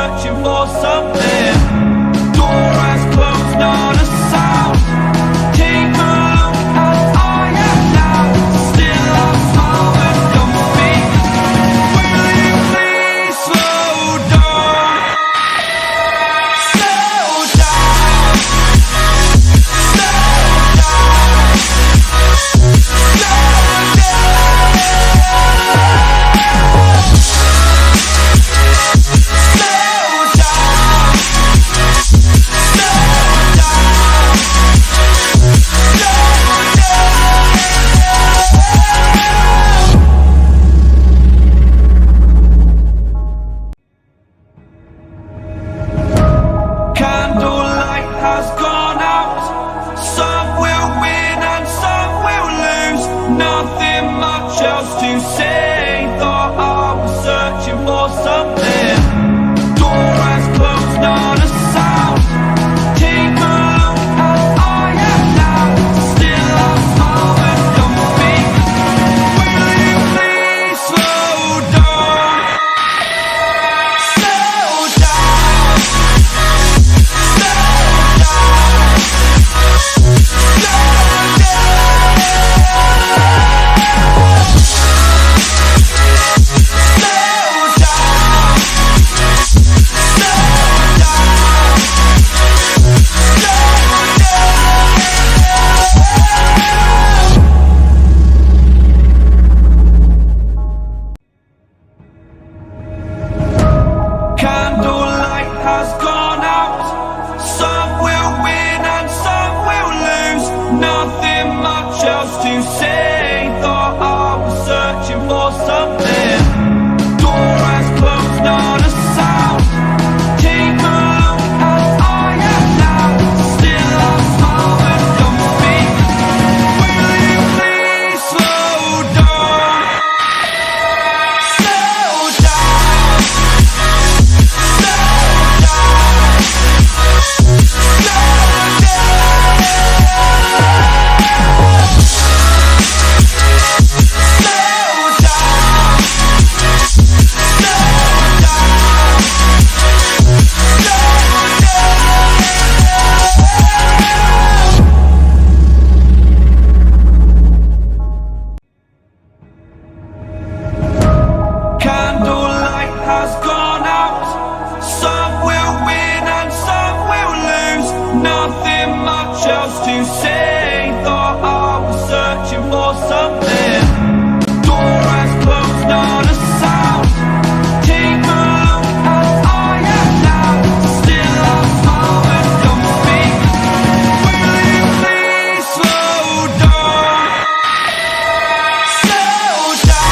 searching for something. Door has closed, not a sound. Take a look as I am now. Still our smile and don't speak. Will you please slow down? Slow down. Slow down. Slow down. Candlelight has gone out. Some will win and some will lose. Nothing much else to say. Thought I was searching for something. Door has closed, not a sound. Take a look as I am now. Still I smile and don't speak. Will you please slow down? Slow down. Candlelight has gone out. Some will win and some will lose. Nothing much else to say. Thought I was searching for something. Door has closed, not a sound. Take a look as I am now. Still I smile and don't speak. Will you please slow down? Slow down. Candlelight has gone out. Some will win and some will lose. Nothing much else to say. Thought I was searching for something. Door has closed, not a sound. Take a look as I am now. Still I smile and don't speak. Will you please slow down? Slow down.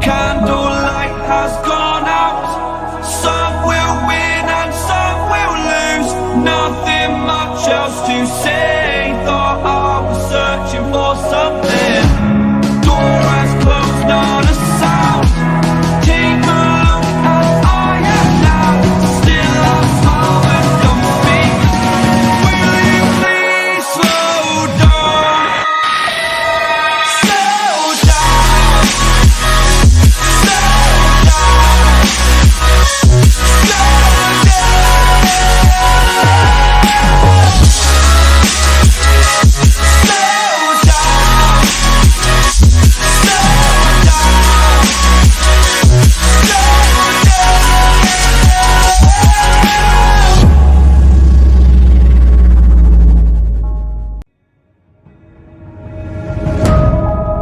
Candlelight has gone out. Some will win and some will lose. Nothing much else to say. Thought I was searching for something. Door has closed, not a sound. Take a look as I am now. Still I smile and don't speak. Will you please slow down? Slow down.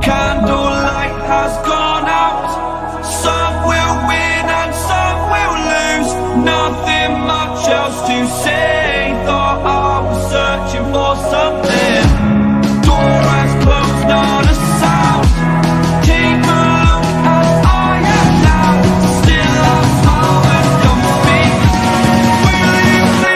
Candlelight has gone out. Some will win and some will lose. Nothing much else to say. Thought I was searching for something. Door has closed, not a sound. Take a look as I am now. Still I smile and don't speak. Will you please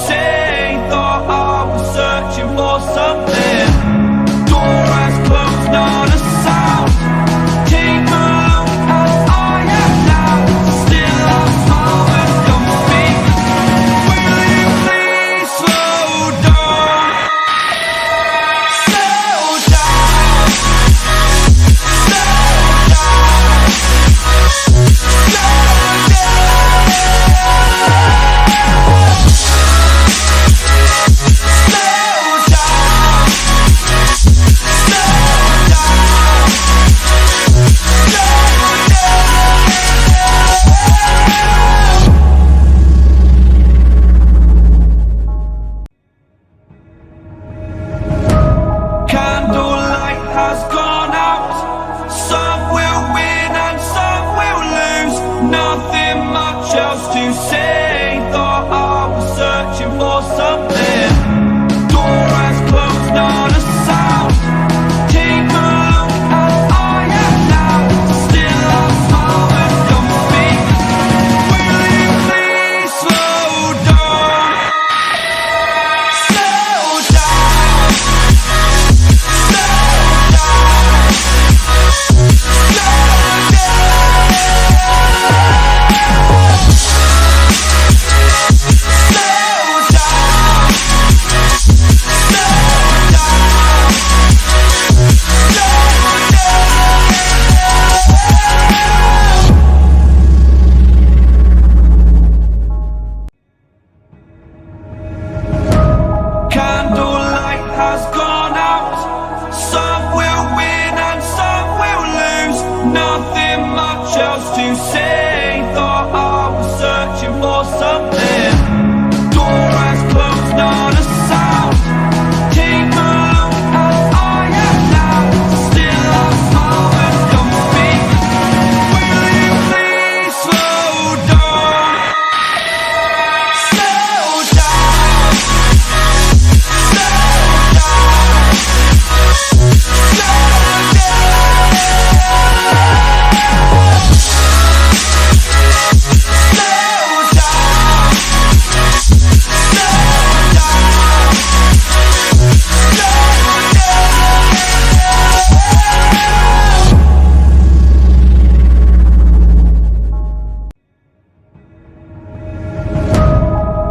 say. Thought I was searching for something. Door has closed, not a sound. Take a look as I am now. Still I smile and don't speak. Will you please slow down? Slow down. Slow down. Slow Candlelight has gone out. Some will win and some will lose. Nothing much else to say. Thought I was searching for something. Door has closed, not a sound. Take a look as I am now. Still I smile and don't speak. Will you please slow down? Slow down. Candlelight has gone out. Some will win and some will lose. Nothing much else to say. Thought I was searching for something. Door has closed, not a sound. Take a look as I am now. Still I smile and don't speak. Will you please slow down? Slow down.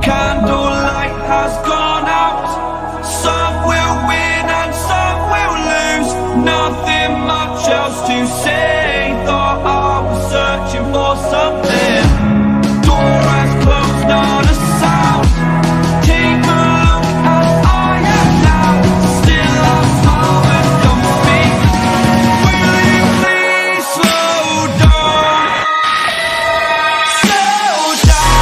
Candlelight has gone out. Some will win and some will lose. Nothing much else to say. Thought I was searching for something. Door has closed, not a sound. Take a look as I am now. Still I smile and don't speak. Will you please slow down? Slow down.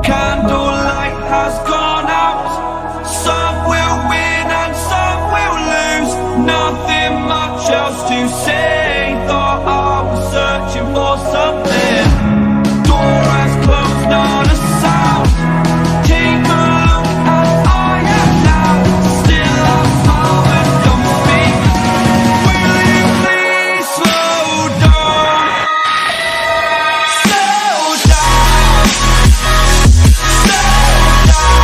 Candlelight has gone out. Some will win and some will lose. Nothing much else to say. Thought I was searching for something. Door has closed, not a sound. Take a look as I am now. Still I smile and don't speak. Will you please slow down? Slow down. Slow down.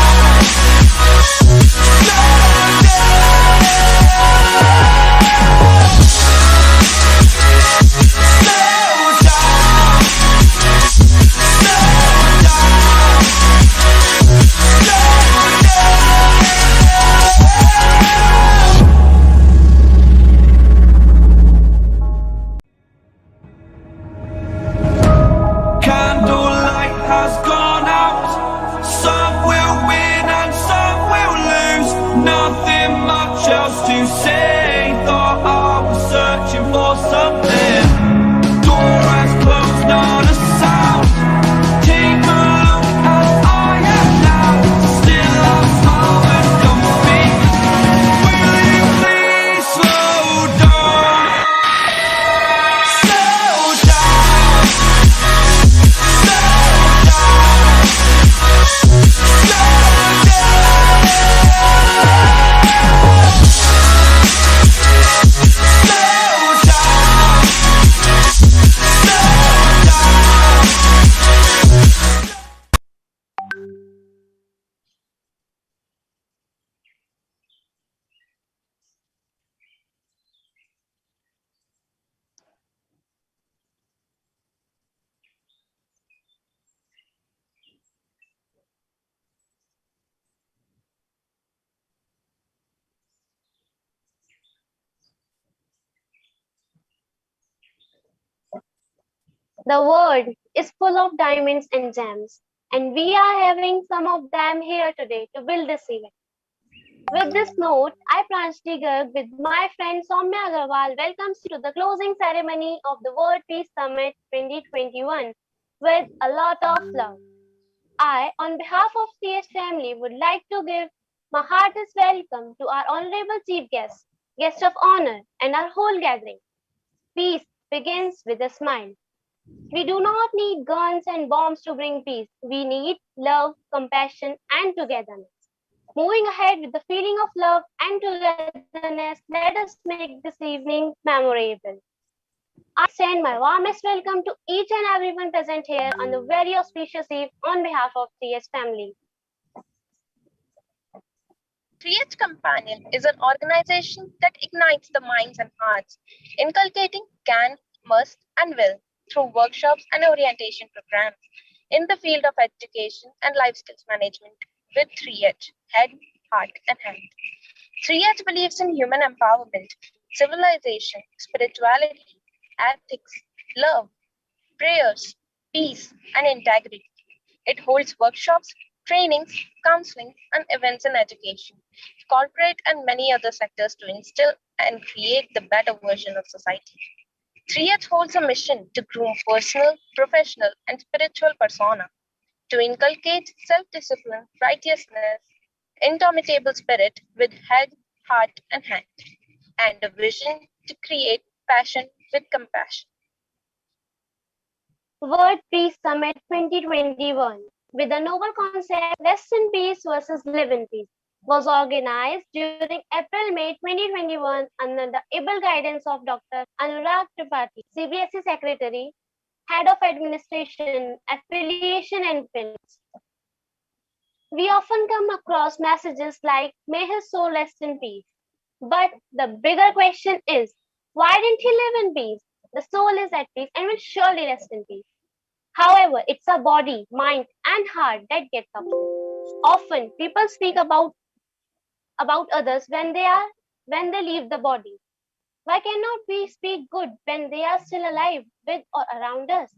The world is full of diamonds and gems, and we are having some of them here today to build this event. With this note, I, Pranjali Garg, with my friend Soumya Agarwal, welcomes you to the closing ceremony of the World Peace Summit 2021 with a lot of love. I, on behalf of CS family, would like to give my heartiest welcome to our honorable chief guest, guest of honor, and our whole gathering. Peace begins with a smile. We do not need guns and bombs to bring peace. We need love, compassion, and togetherness. Moving ahead with the feeling of love and togetherness, let us make this evening memorable. I extend my warmest welcome to each and everyone present here on the very auspicious eve on behalf of TS family. Create Companion is an organization that ignites the minds and hearts, inculcating can, must, and will through workshops and orientation programs in the field of education and life skills management with 3H head, heart, and hand. 3H believes in human empowerment, civilization, spirituality, ethics, love, prayers, peace, and integrity. It holds workshops, trainings, counseling, and events in education, corporate, and many other sectors to instill and create the better version of society. 3H holds a mission to groom personal, professional, and spiritual persona, to inculcate self discipline, righteousness, indomitable spirit with head, heart, and hand, and a vision to create passion with compassion. World Peace Summit 2021 with the novel concept Rest in Peace versus Live in Peace was organized during April-May 2021 under the able guidance of Dr. Anurag Tripathi, CBSE Secretary, Head of Administration, Affiliation and Finance. We often come across messages like, "May his soul rest in peace." But the bigger question is, why didn't he live in peace? The soul is at peace and will surely rest in peace. However, it's our body, mind, and heart that gets upset. Often, people speak about others when they leave the body. Why cannot we speak good when they are still alive with or around us?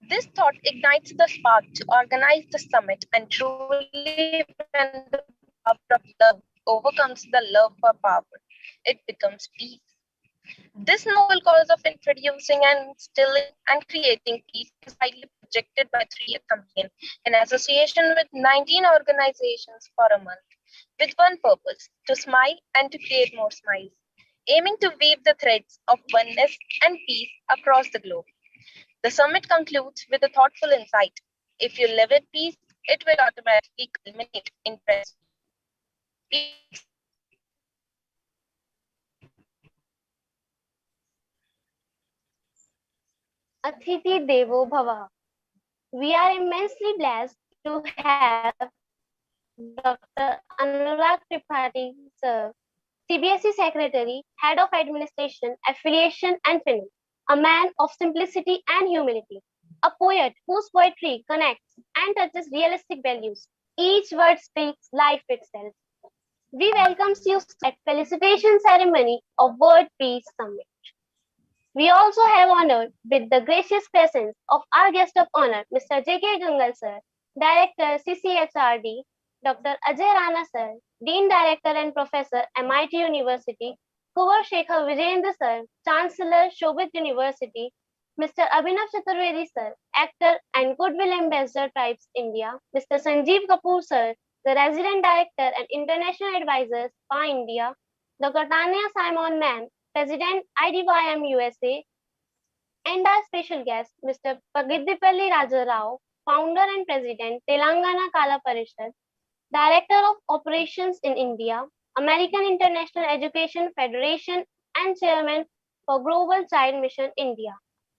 This thought ignites the spark to organize the summit, and truly, when the power of love overcomes the love for power, it becomes peace. This noble cause of introducing and instilling and creating peace is widely projected by 3 Companion in association with 19 organizations for a month, with one purpose to smile and to create more smiles, aiming to weave the threads of oneness and peace across the globe. The summit concludes with a thoughtful insight. If you live at peace, it will automatically culminate in prestige. Peace. Athithi Devo Bhava. We are immensely blessed to have Dr. Anurag Tripathi, sir, CBSE Secretary, Head of Administration, Affiliation and Finance, a man of simplicity and humility, a poet whose poetry connects and touches realistic values. Each word speaks life itself. We welcome you at Felicitation Ceremony of World Peace Summit. We also have honored with the gracious presence of our guest of honor, Mr. J.K. Gangal sir, Director CCHRD, Dr. Ajay Rana sir, Dean Director and Professor, MIT University, Kuvar Shekhar Vijayendra sir, Chancellor, Shobit University, Mr. Abhinav Chaturvedi sir, Actor and Goodwill Ambassador, Tribes India, Mr. Sanjeev Kapoor sir, the Resident Director and International Advisor, SPA India, Dr. Tanya Simon ma'am, President IDYM USA, and our special guest, Mr. Pagidipalli Raja Rao, Founder and President, Telangana Kala Parishad, Director of Operations in India, American International Education Federation, and Chairman for Global Child Mission India,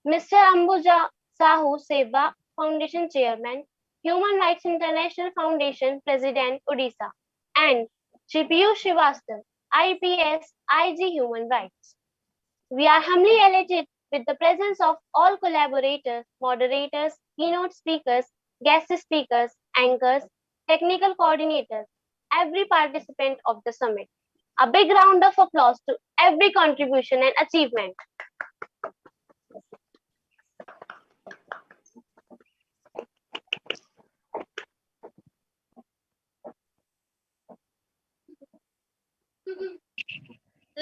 Mr. Ambuja Sahu Seva, Foundation Chairman, Human Rights International Foundation President, Odisha, and Shri Piyush Srivastava, IPS, IG Human Rights. We are humbly elated with the presence of all collaborators, moderators, keynote speakers, guest speakers, anchors, technical coordinators, every participant of the summit. A big round of applause to every contribution and achievement.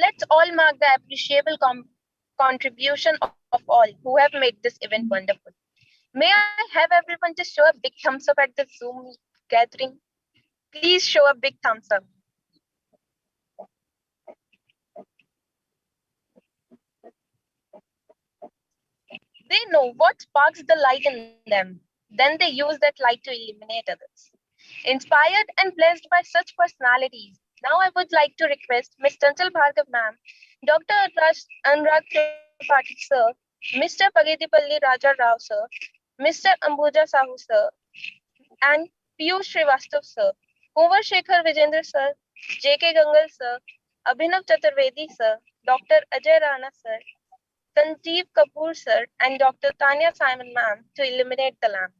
Let's all mark the appreciable contribution of all who have made this event wonderful. May I have everyone to show a big thumbs up at the Zoom gathering? Please show a big thumbs up. They know what sparks the light in them. Then they use that light to illuminate others. Inspired and blessed by such personalities, now I would like to request Ms. Chanchal Bhargav ma'am, Dr. Anurag Tripathi sir, Mr. Pagedipalli Raja Rao sir, Mr. Ambuja Sahu sir, and Piyush Srivastav sir, Kumar Shekhar Vijendra sir, J.K. Gangal sir, Abhinav Chaturvedi sir, Dr. Ajay Rana sir, Sanjeev Kapoor sir, and Dr. Tanya Simon ma'am to illuminate the lamp.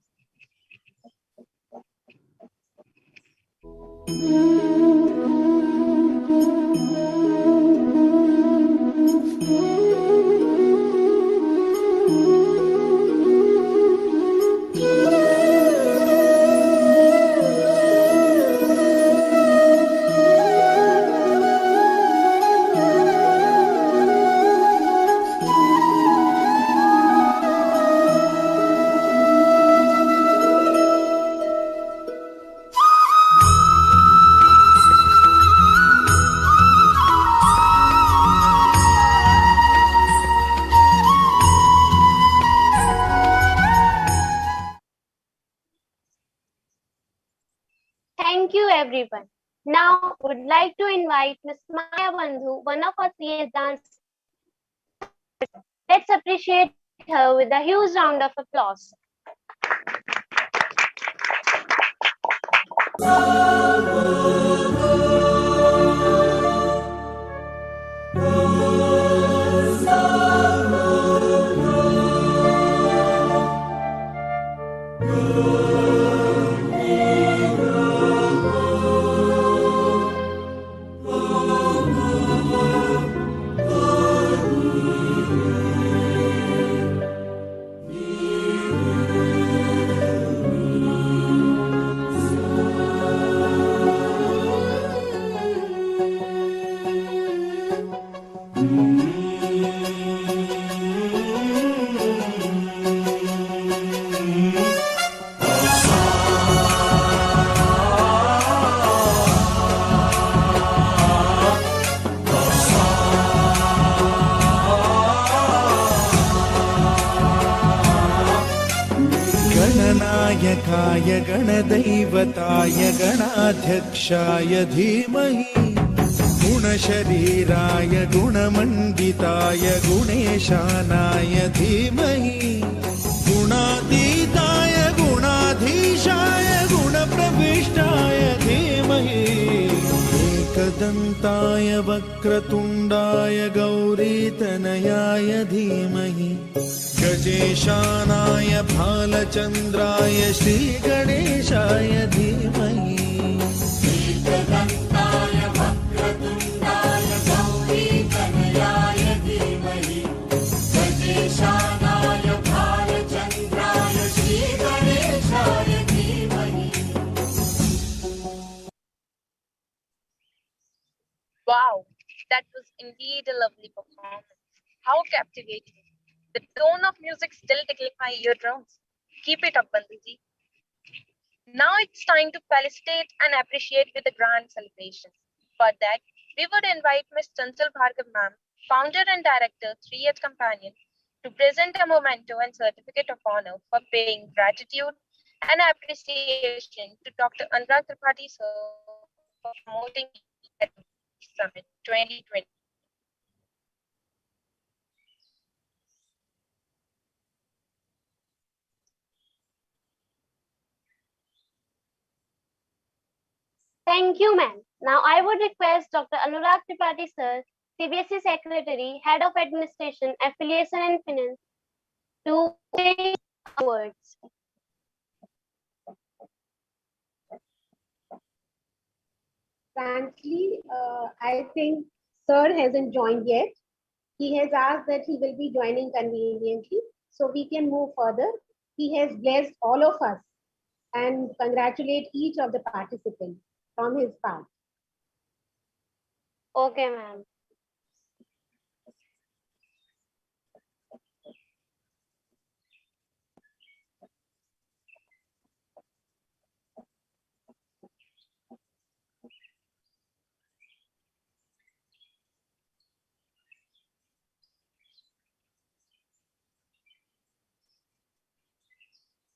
Thank you, everyone. Now, would like to invite Ms. Maya Bandhu, one of our CS dancers. Let's appreciate her with a huge round of applause. गणनायकाय गणदैवताय गणाध्यक्षाय धीमहि गुणशरीराय गुणमण्डिताय गुणेशानाय धीमहि गुणातीताय गुणाधीशाय गुणप्रविष्टाय धीमहि एकदन्ताय वक्रतुण्डाय गौरीतनयाय धीमहि गजेशानाय भालचन्द्राय श्रीगणेशाय धीमहि एकदन्ताय वक्रतुण्डाय गौरीतनयाय धीमहि गजेशानाय भालचन्द्राय श्रीगणेशाय धीमहि. Wow, that was indeed a lovely performance. How captivating. The tone of music still tickling my eardrums. Keep it up, Bandhuji. Now it's time to felicitate and appreciate with a grand celebration. For that, we would invite Ms. Chanchal Bhargav ma'am, founder and director, 3H Companion, to present a memento and certificate of honor for paying gratitude and appreciation to Dr. Anurag Tripathi sir for promoting Summit 2020. Thank you, ma'am. Now, I would request Dr. Anurag Tripathi sir, CBSE Secretary, Head of Administration, Affiliation and Finance, to say words. Frankly, I think Sir hasn't joined yet. He has asked that he will be joining conveniently, so we can move further. He has blessed all of us and congratulate each of the participants from his part. Okay, ma'am.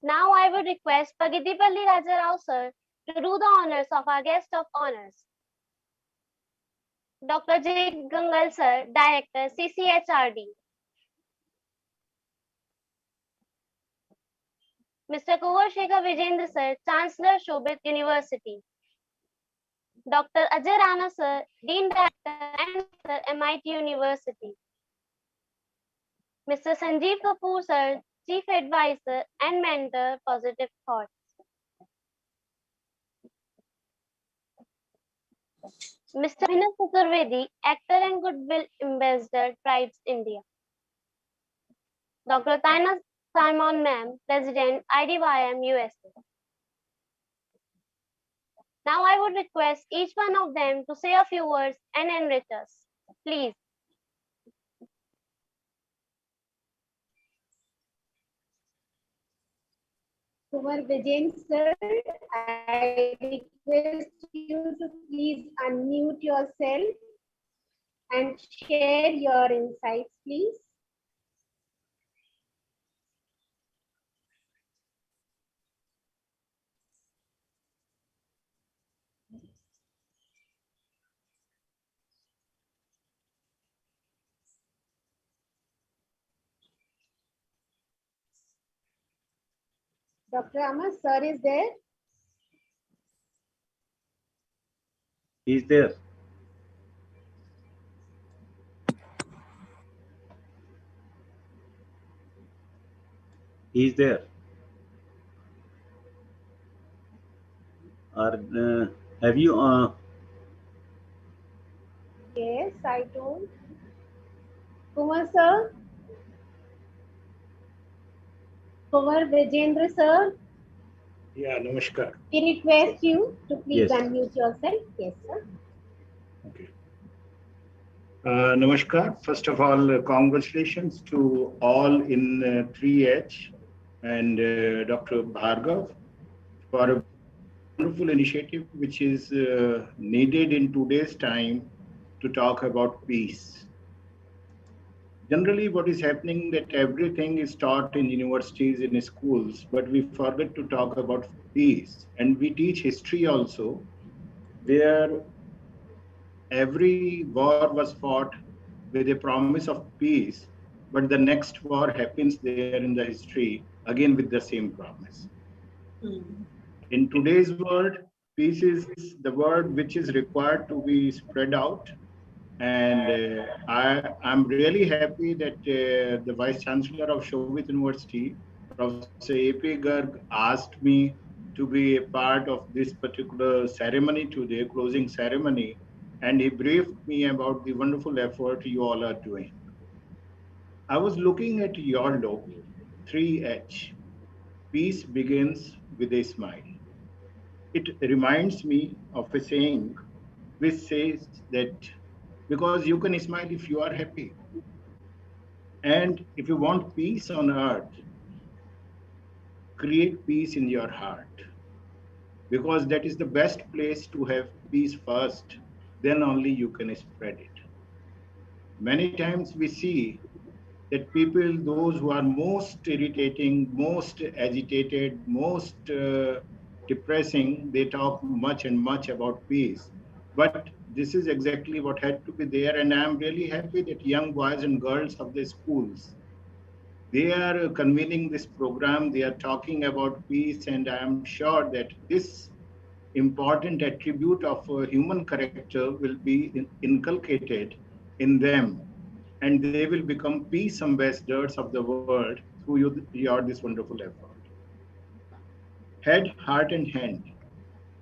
Now I would request Pagidipalli Rajarao sir to do the honors of our guest of honors. Dr. J. Gangal sir, Director, CCHRD. Mr. Kuvar Shekhar Vijendra sir, Chancellor, Shobit University. Dr. Ajay Rana sir, Dean Director and Sir, MIT University. Mr. Sanjeev Kapoor sir, Chief Advisor and Mentor, Positive Thoughts. Mr. Abhinav Chaturvedi, Actor and Goodwill Ambassador, Tribes India. Dr. Taina Simon Ma'am, President, IDYM USA. Now I would request each one of them to say a few words and enrich us. Please. Kumar Vijayan sir, I request you to please unmute yourself and share your insights, please. Dr. Amar, sir is there? He's there. He's there. Or have you? Yes, I don't. Kumar sir? Kumar Vijendra sir, Yeah, namaskar. we request you to please Yes. unmute yourself. Yes, sir. Okay. Namaskar. First of all, congratulations to all in 3H and Dr. Bhargav for a wonderful initiative which is needed in today's time to talk about peace. Generally, what is happening that everything is taught in universities, in schools, but we forget to talk about peace. And we teach history also, where every war was fought with a promise of peace, but the next war happens there in the history again with the same promise. In today's world, peace is the word which is required to be spread out. And I'm really happy that the Vice Chancellor of Shobit University, Professor A.P. Garg, asked me to be a part of this particular ceremony today, closing ceremony, and he briefed me about the wonderful effort you all are doing. I was looking at your logo, 3H. Peace begins with a smile. It reminds me of a saying which says that because you can smile if you are happy. And if you want peace on earth, create peace in your heart, because that is the best place to have peace first, then only you can spread it. Many times we see that people, those who are most irritating, most agitated, most depressing, they talk much and much about peace. But this is exactly what had to be there. And I'm really happy that young boys and girls of the schools, they are convening this program. They are talking about peace. And I am sure that this important attribute of human character will be inculcated in them, and they will become peace ambassadors of the world through your this wonderful effort. Head, heart, and hand.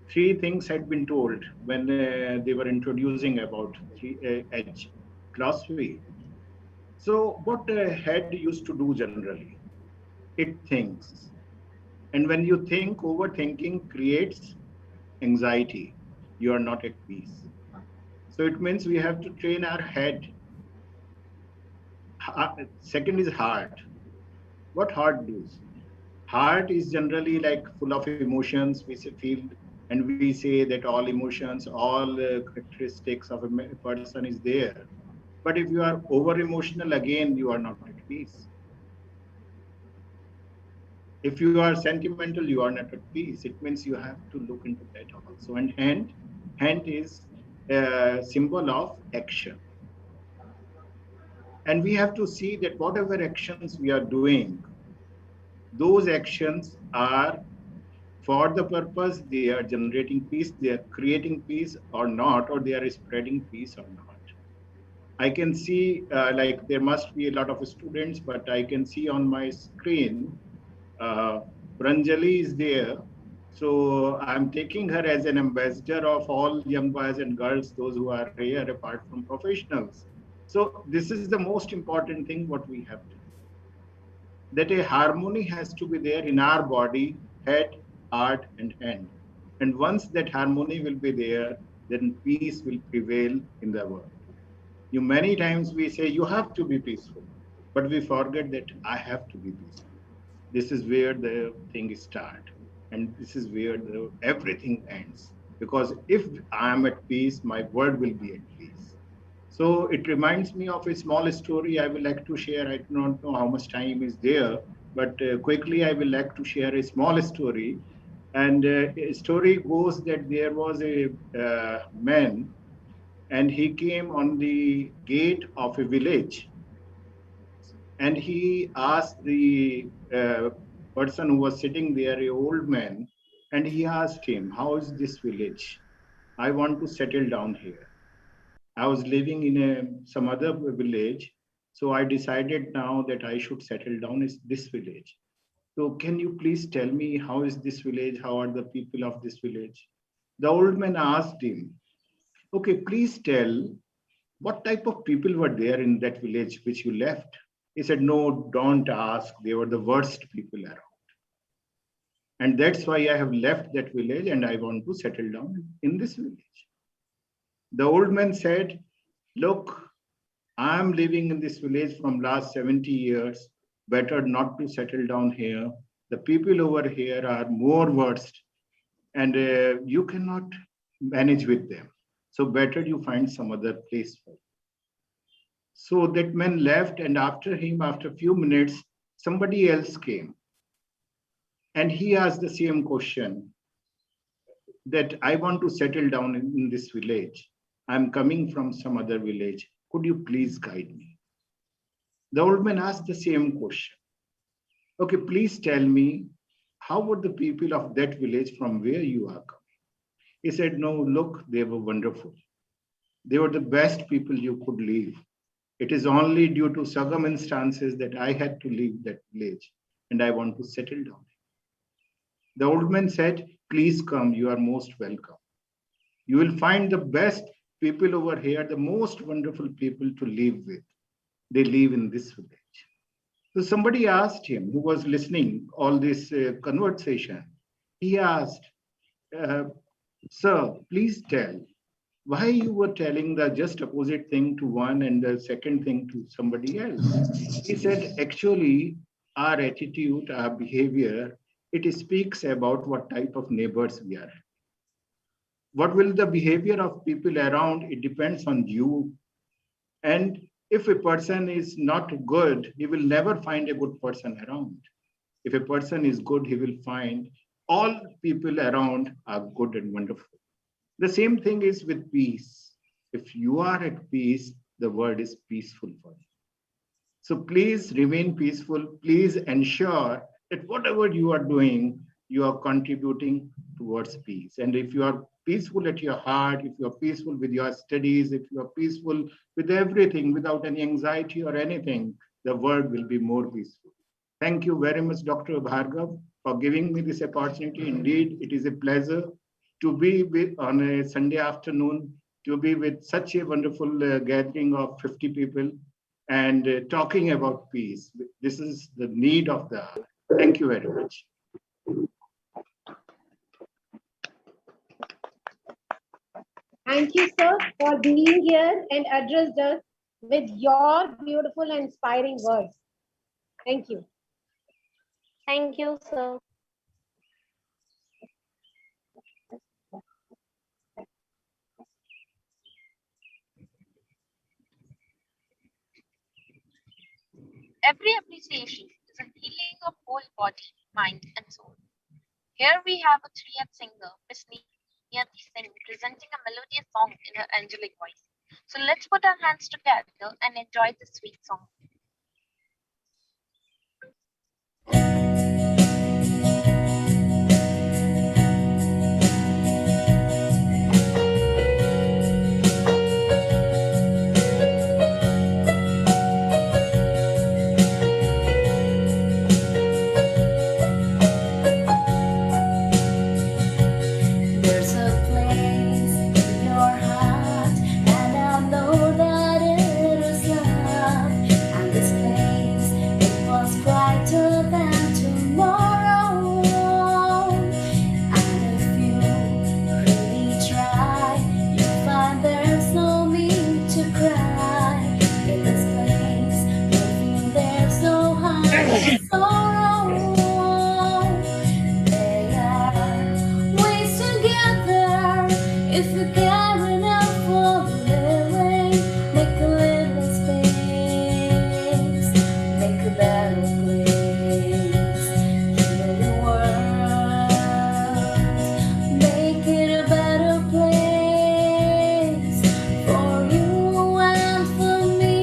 Three things had been told when they were introducing about 3H philosophy. So what head used to do generally? It thinks. And when you think, overthinking creates anxiety. You are not at peace. So it means we have to train our head. Second is heart. What heart does? Heart is generally like full of emotions. We feel and we say that all emotions, all characteristics of a person is there. But if you are over emotional, again, you are not at peace. If you are sentimental, you are not at peace. It means you have to look into that also. And hand is a symbol of action. And we have to see that whatever actions we are doing, those actions are for the purpose, they are generating peace, they are creating peace or not, or they are spreading peace or not. I can see like there must be a lot of students, but I can see on my screen, uh, Pranjali is there. So I'm taking her as an ambassador of all young boys and girls, those who are here apart from professionals. So this is the most important thing what we have to do. That a harmony has to be there in our body, head, heart, and hand. And once that harmony will be there, then peace will prevail in the world. You many times we say you have to be peaceful, but we forget that I have to be peaceful. This is where the thing start, and this is where everything ends. Because if I am at peace, my world will be at peace. So it reminds me of a small story I would like to share. I do not know how much time is there, but quickly I will like to share a small story. And a story goes that there was a man, and he came on the gate of a village, and he asked the person who was sitting there, a old man, and he asked him, "How is this village? I want to settle down here. I was living in some other village, so I decided now that I should settle down in this village. So can you please tell me how is this village? How are the people of this village?" The old man asked him, "Okay, please tell what type of people were there in that village which you left?" He said, "No, don't ask. They were the worst people around. And that's why I have left that village and I want to settle down in this village." The old man said, "Look, I'm living in this village from last 70 years. Better not to settle down here. The people over here are more worst, and you cannot manage with them. So better you find some other place for you." So that man left, and after him, after a few minutes, somebody else came. And he asked the same question, that I want to settle down in this village. I'm coming from some other village. Could you please guide me? The old man asked the same question. Okay, please tell me, how were the people of that village from where you are coming? He said, "No, look, they were wonderful. They were the best people you could leave. It is only due to circumstances that I had to leave that village, and I want to settle down." The old man said, "Please come, you are most welcome. You will find the best people over here, the most wonderful people to live with. They live in this village." So somebody asked him, who was listening all this conversation, he asked, uh, "Sir, please tell, why you were telling the just opposite thing to one and the second thing to somebody else?" He said, "Actually, our attitude, our behavior, it speaks about what type of neighbors we are. What will the behavior of people around? It depends on you. And if a person is not good, he will never find a good person around. If a person is good, he will find all people around are good and wonderful." The same thing is with peace. If you are at peace, the world is peaceful for you. So please remain peaceful. Please ensure that whatever you are doing, you are contributing towards peace. And if you are peaceful at your heart, if you are peaceful with your studies, if you are peaceful with everything without any anxiety or anything, the world will be more peaceful. Thank you very much, Dr. Bhargav, for giving me this opportunity. Indeed, it is a pleasure to be with, on a Sunday afternoon, to be with such a wonderful gathering of 50 people and talking about peace. This is the need of the hour. Thank you very much. Thank you, sir, for being here and addressed us with your beautiful and inspiring words. Thank you. Thank you, sir. Every appreciation is a healing of whole body. mind, and soul. Here we have a triad singer, Miss Niyati Singh, presenting a melodious song in her angelic voice. So let's put our hands together and enjoy this sweet song. There's a place in your heart, and I know that it is love. And this place, it was brighter than tomorrow. And if you really try, you'll find there's no need to cry. In this place, you'll feel there's no harm or sorrow. They are ways to get there if you care enough for living. Make a little space, make a better place. Heal the world, make it a better place for you and for me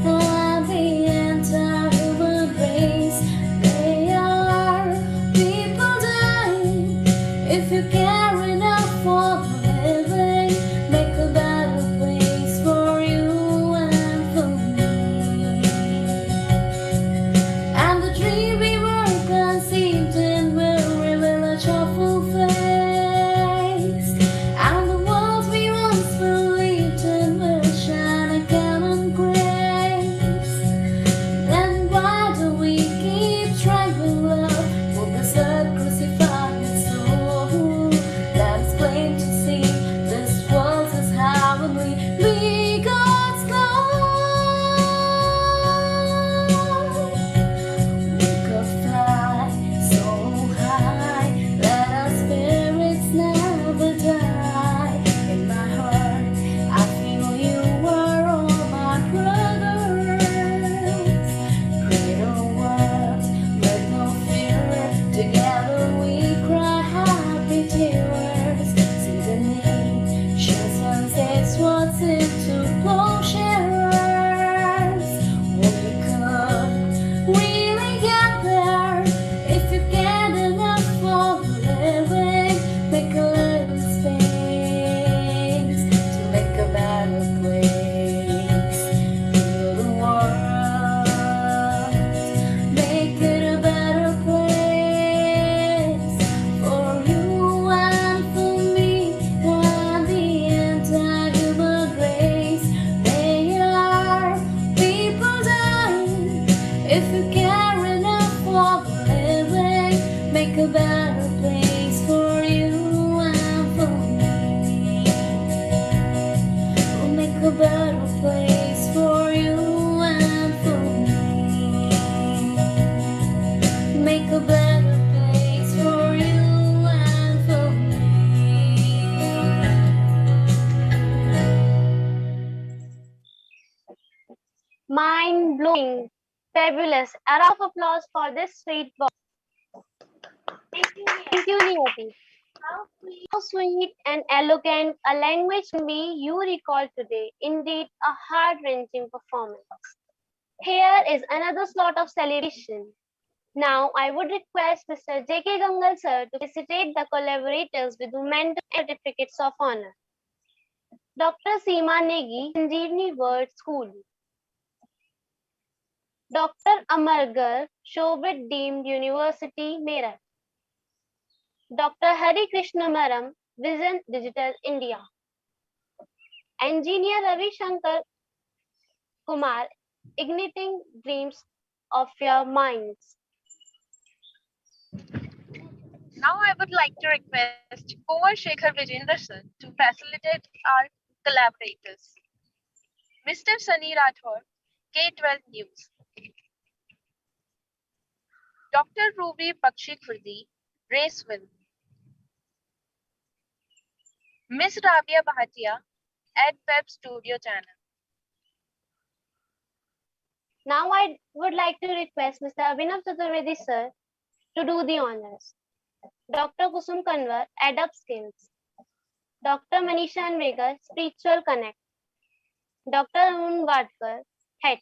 and the entire human race. They are people dying. If you care enough for living, make a better place for you and for me. And the dream we were conceived in will reveal a cheerful face. And the world we once believed in will shine again in grace. Then why do we keep trying to love with this earth crucified soul? That's plain to see this world is heavenly. Be God's love. We could fly so high, let our spirits never die. In my heart, I feel you are all my brothers. Create a world with no fear. Together we cry happy tears. See the nations once says what's into plowshares. We could really get there if you get enough for living. Make a little space to make a better place. Heal the world, make it a better place for you and for me and the entire human race. They are people dying. If you care enough for living, make a better place for you and for me. We'll make a better place for you and for me. Make a better place for you and for me. Mind blowing, fabulous. A round of applause for this sweet voice. Thank you, Niyati. How sweet and eloquent a language can be you recall today. Indeed, a heart-wrenching performance. Here is another slot of celebration. Now, I would request Mr. J.K. Gangal sir to felicitate the collaborators with Memento and certificates of honor. Dr. Seema Negi, Sanjeevani Word School. Dr. Amargar, Shobit Deemed University, Meerut. Dr. Hari Krishna Maram, Vision Digital India. Engineer Ravi Shankar Kumar, Igniting Dreams of Your Minds. Now I would like to request Kumar Shekhar Vijender sir to facilitate our collaborators. Mr. Sunny Rathore, K12 News. Dr. Ruby Bakshi Khurdi, Raceville. Miss Rabia Bhatia, EdWeb Studio Channel. Now I would like to request Mr. Abhinav Chaturvedi sir to do the honors. Dr. Kusum Kanwar, Adapt Skills. Dr. Manisha Anvekar, Spiritual Connect. Dr. Arun Vadkar, Heads.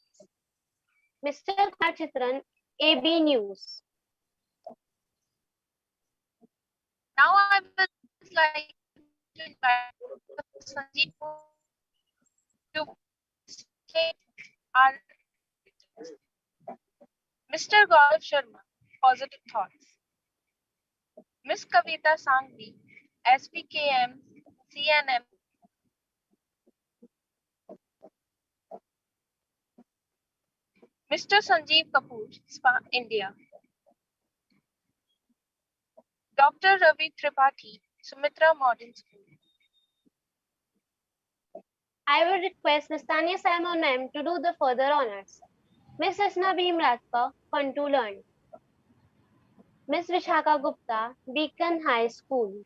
Mr. Kumar Chitran, AB News. Now I would like to invite Sanjeev to state our Mr. Gaurav Sharma, Positive Thoughts. Miss Kavita Sangvi, SPKM, CNM. Mr. Sanjeev Kapoor, SPA India. Dr. Ravi Tripathi, Sumitra Modern School. I would request Ms. Tanya Salmon ma'am to do the further honors. Ms. Asna Bhim Rajka, Fun to Learn. Ms. Vishaka Gupta, Beacon High School.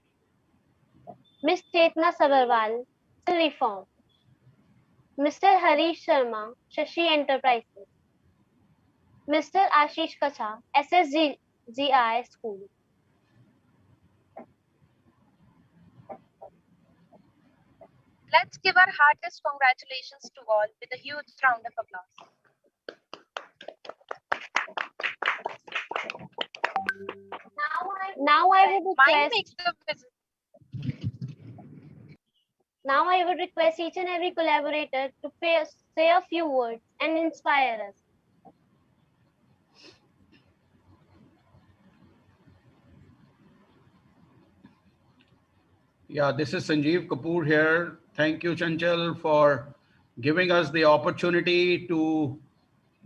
Ms. Chetna Sabharwal, Reform. Mr. Harish Sharma, Shashi Enterprises. Mr. Ashish Kacha, SSGI School. Let's give our heartiest congratulations to all with a huge round of applause. Now I would Mind request makes the visit. Now I would request each and every collaborator to say a few words and inspire us. Yeah, this is Sanjeev Kapoor here. Thank you, Chanchal, for giving us the opportunity to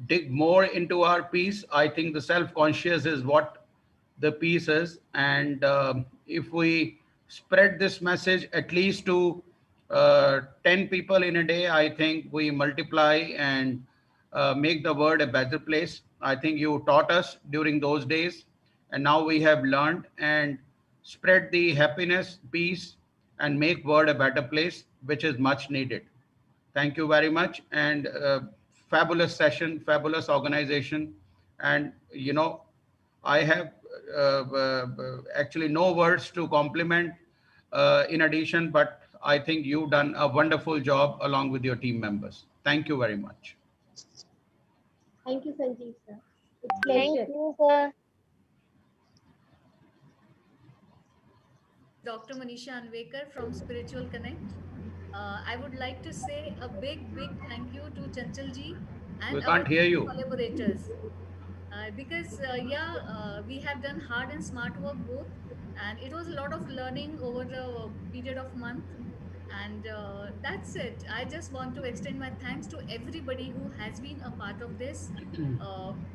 dig more into our piece. I think the self-conscious is what the piece is. And if we spread this message at least to 10 people in a day, I think we multiply and make the world a better place. I think you taught us during those days, and now we have learned and spread the happiness, peace, and make world a better place, which is much needed. Thank you very much. And fabulous session, fabulous organization. And, I have actually no words to compliment in addition, but I think you've done a wonderful job along with your team members. Thank you very much. Thank you, Sanjeev, sir. It's Thank pleasure. you, sir. Dr. Manisha Anvekar from Spiritual Connect. I would like to say a big, big thank you to Chanchal ji and We our can't hear you. collaborators. Because we have done hard and smart work both, and it was a lot of learning over the period of month. And that's it. I just want to extend my thanks to everybody who has been a part of this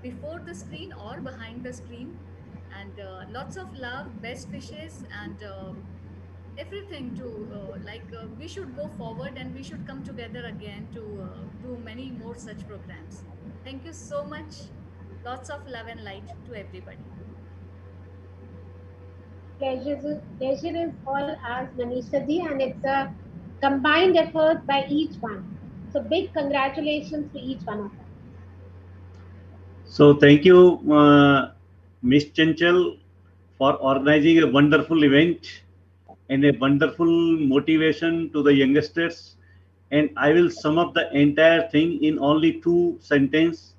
before the screen or behind the screen. And lots of love, best wishes, and everything to we should go forward and we should come together again to do many more such programs. Thank you so much. Lots of love and light to everybody. Pleasure is all ours, Manisha ji, and it's a combined effort by each one. So big congratulations to each one of us. So thank you, Miss Chanchal, for organizing a wonderful event and a wonderful motivation to the youngsters. And I will sum up the entire thing in only two sentences.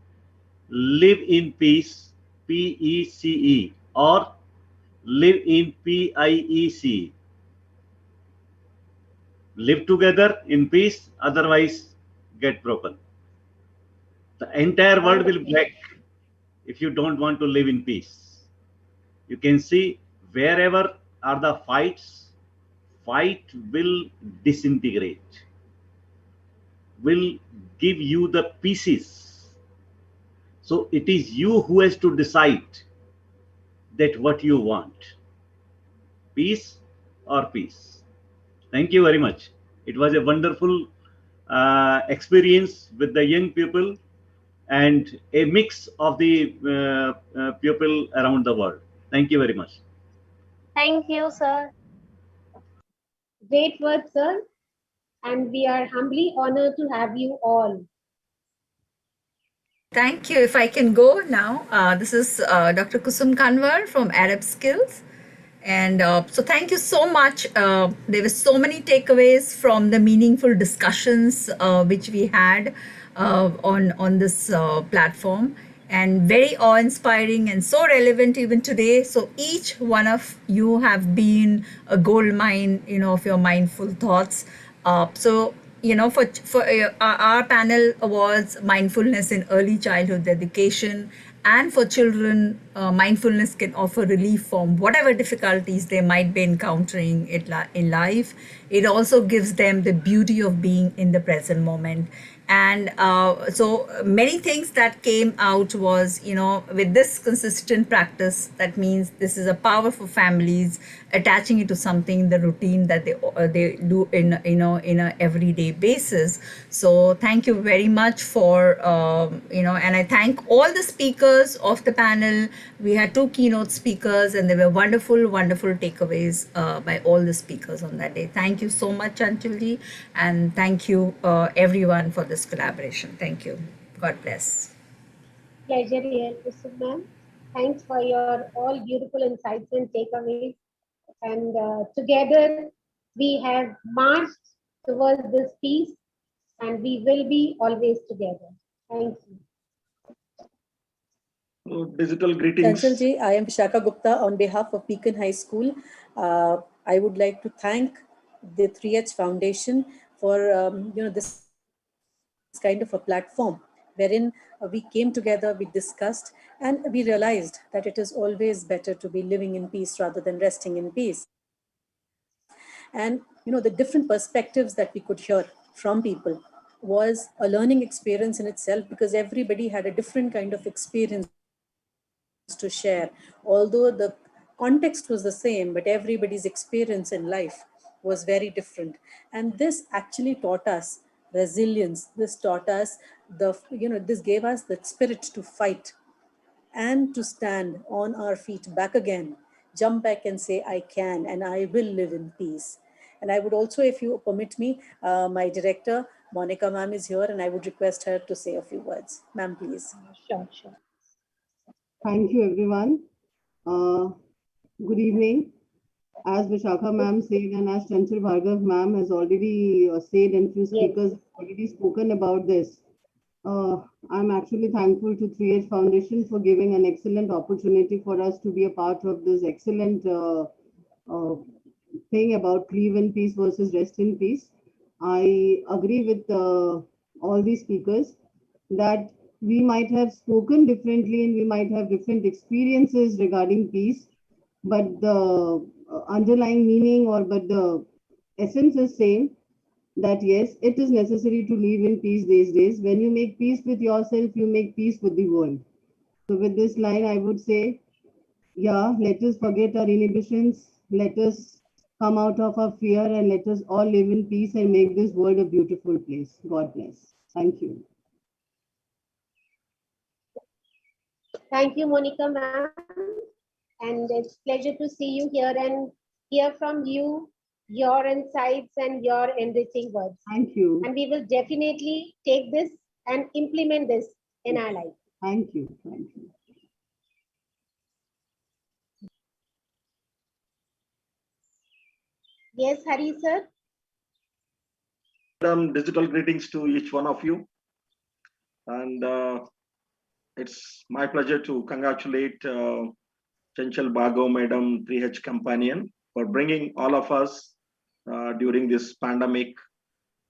Live in peace, PECE, or live in PIEC. Live together in peace, otherwise get broken. The entire world will break if you don't want to live in peace. You can see wherever are the fights, fight will disintegrate, will give you the pieces. So it is you who has to decide that what you want, peace or peace. Thank you very much. It was a wonderful experience with the young people and a mix of the people around the world. Thank you very much. Thank you, sir. Great work, sir. And we are humbly honored to have you all. Thank you. If I can go now, this is Dr. Kusum Kanwar from Arab Skills. And so thank you so much. There were so many takeaways from the meaningful discussions which we had on this platform, and very awe-inspiring and so relevant even today. So each one of you have been a gold mine, of your mindful thoughts. So our panel was mindfulness in early childhood education, and for children, mindfulness can offer relief from whatever difficulties they might be encountering in life. It also gives them the beauty of being in the present moment. And so many things that came out was, with this consistent practice, that means this is a power for families, attaching it to something, the routine that they do in a everyday basis. So thank you very much for and I thank all the speakers of the panel. We had 2 keynote speakers, and there were wonderful takeaways by all the speakers on that day. Thank you so much, Anshulji, and thank you everyone for this collaboration. Thank you. God bless. Pleasure here, Kusum ma'am. Thanks for your all beautiful insights and takeaways. And together we have marched towards this peace, and we will be always together. Thank you. Digital greetings. Chanchalji, I am Vishaka Gupta on behalf of Beacon High School. I would like to thank the 3H Foundation for this kind of a platform wherein we came together, we discussed, and we realized that it is always better to be living in peace rather than resting in peace. And the different perspectives that we could hear from people was a learning experience in itself, because everybody had a different kind of experience to share. Although the context was the same, but everybody's experience in life was very different. And this actually taught us resilience. This taught us this gave us the spirit to fight and to stand on our feet back again, jump back and say, I can and I will live in peace. And I would also, if you permit me, my director, Monica ma'am, is here, and I would request her to say a few words. Ma'am, please. Sure. Thank you, everyone. Good evening. As Vishakha ma'am said, and as Chanchal Bhargav ma'am has already said, and few speakers have already spoken about this, I'm actually thankful to 3H Foundation for giving an excellent opportunity for us to be a part of this excellent thing about live in peace versus rest in peace. I agree with all these speakers that we might have spoken differently and we might have different experiences regarding peace, but the underlying meaning but the essence is same, that yes, it is necessary to live in peace these days. When you make peace with yourself, you make peace with the world. So with this line, I would say, yeah, let us forget our inhibitions. Let us come out of our fear, and let us all live in peace and make this world a beautiful place. God bless. Thank you. Thank you, Monica ma'am. And it's a pleasure to see you here and hear from you, your insights and your enriching words. Thank you. And we will definitely take this and implement this in our life. Thank you. Thank you. Yes, Hari sir. Digital greetings to each one of you. And it's my pleasure to congratulate Chanchal Bhargav Madam, 3H Companion, for bringing all of us during this pandemic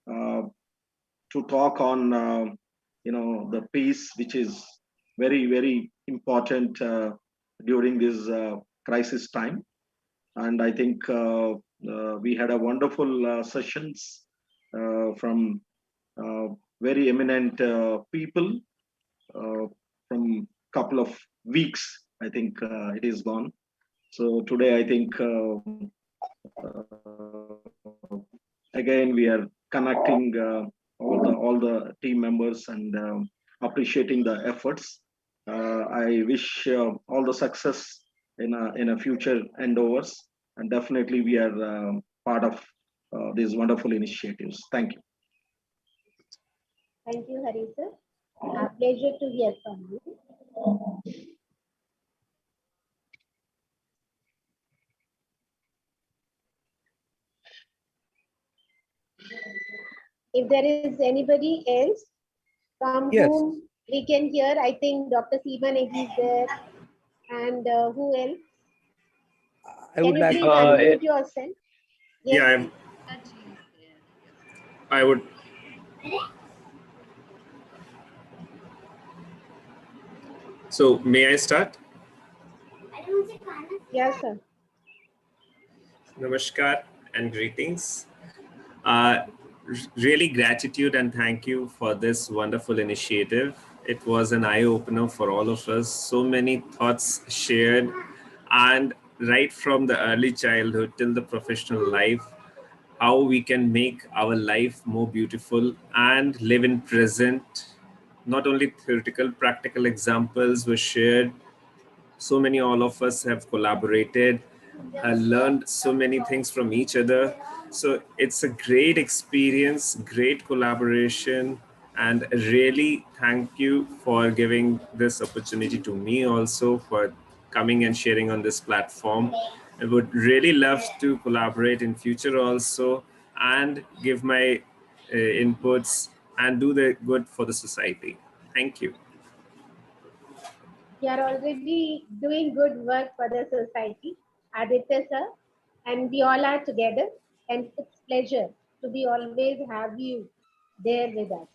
to talk on the peace, which is very, very important during this crisis time. And I think we had a wonderful sessions from very eminent people from couple of weeks. I think it is gone. So today, I think again we are connecting all the team members and appreciating the efforts. I wish all the success in a future endeavors, and definitely we are part of these wonderful initiatives. Thank you. Thank you, Hari sir. Pleasure to hear from you. If there is anybody else from Yes, whom we can hear, I think Dr. Seema Negi is there. And who else? I Can would you like please to. unmute yourself? Yes, Yeah, please. Kachi is there. Yes. I would. So, may I start? Yes, sir. Namaskar and greetings. Really gratitude and thank you for this wonderful initiative. It was an eye opener for all of us. So many thoughts shared, and right from the early childhood till the professional life, how we can make our life more beautiful and live in present. Not only theoretical, practical examples were shared. So many, all of us have collaborated, learned so many things from each other. So it's a great experience, great collaboration, and really thank you for giving this opportunity to me also for coming and sharing on this platform. I would really love to collaborate in future also and give my inputs and do the good for the society. Thank you. You are already doing good work for the society, Aditya sir, and we all are together. And it's pleasure to be always have you there with us.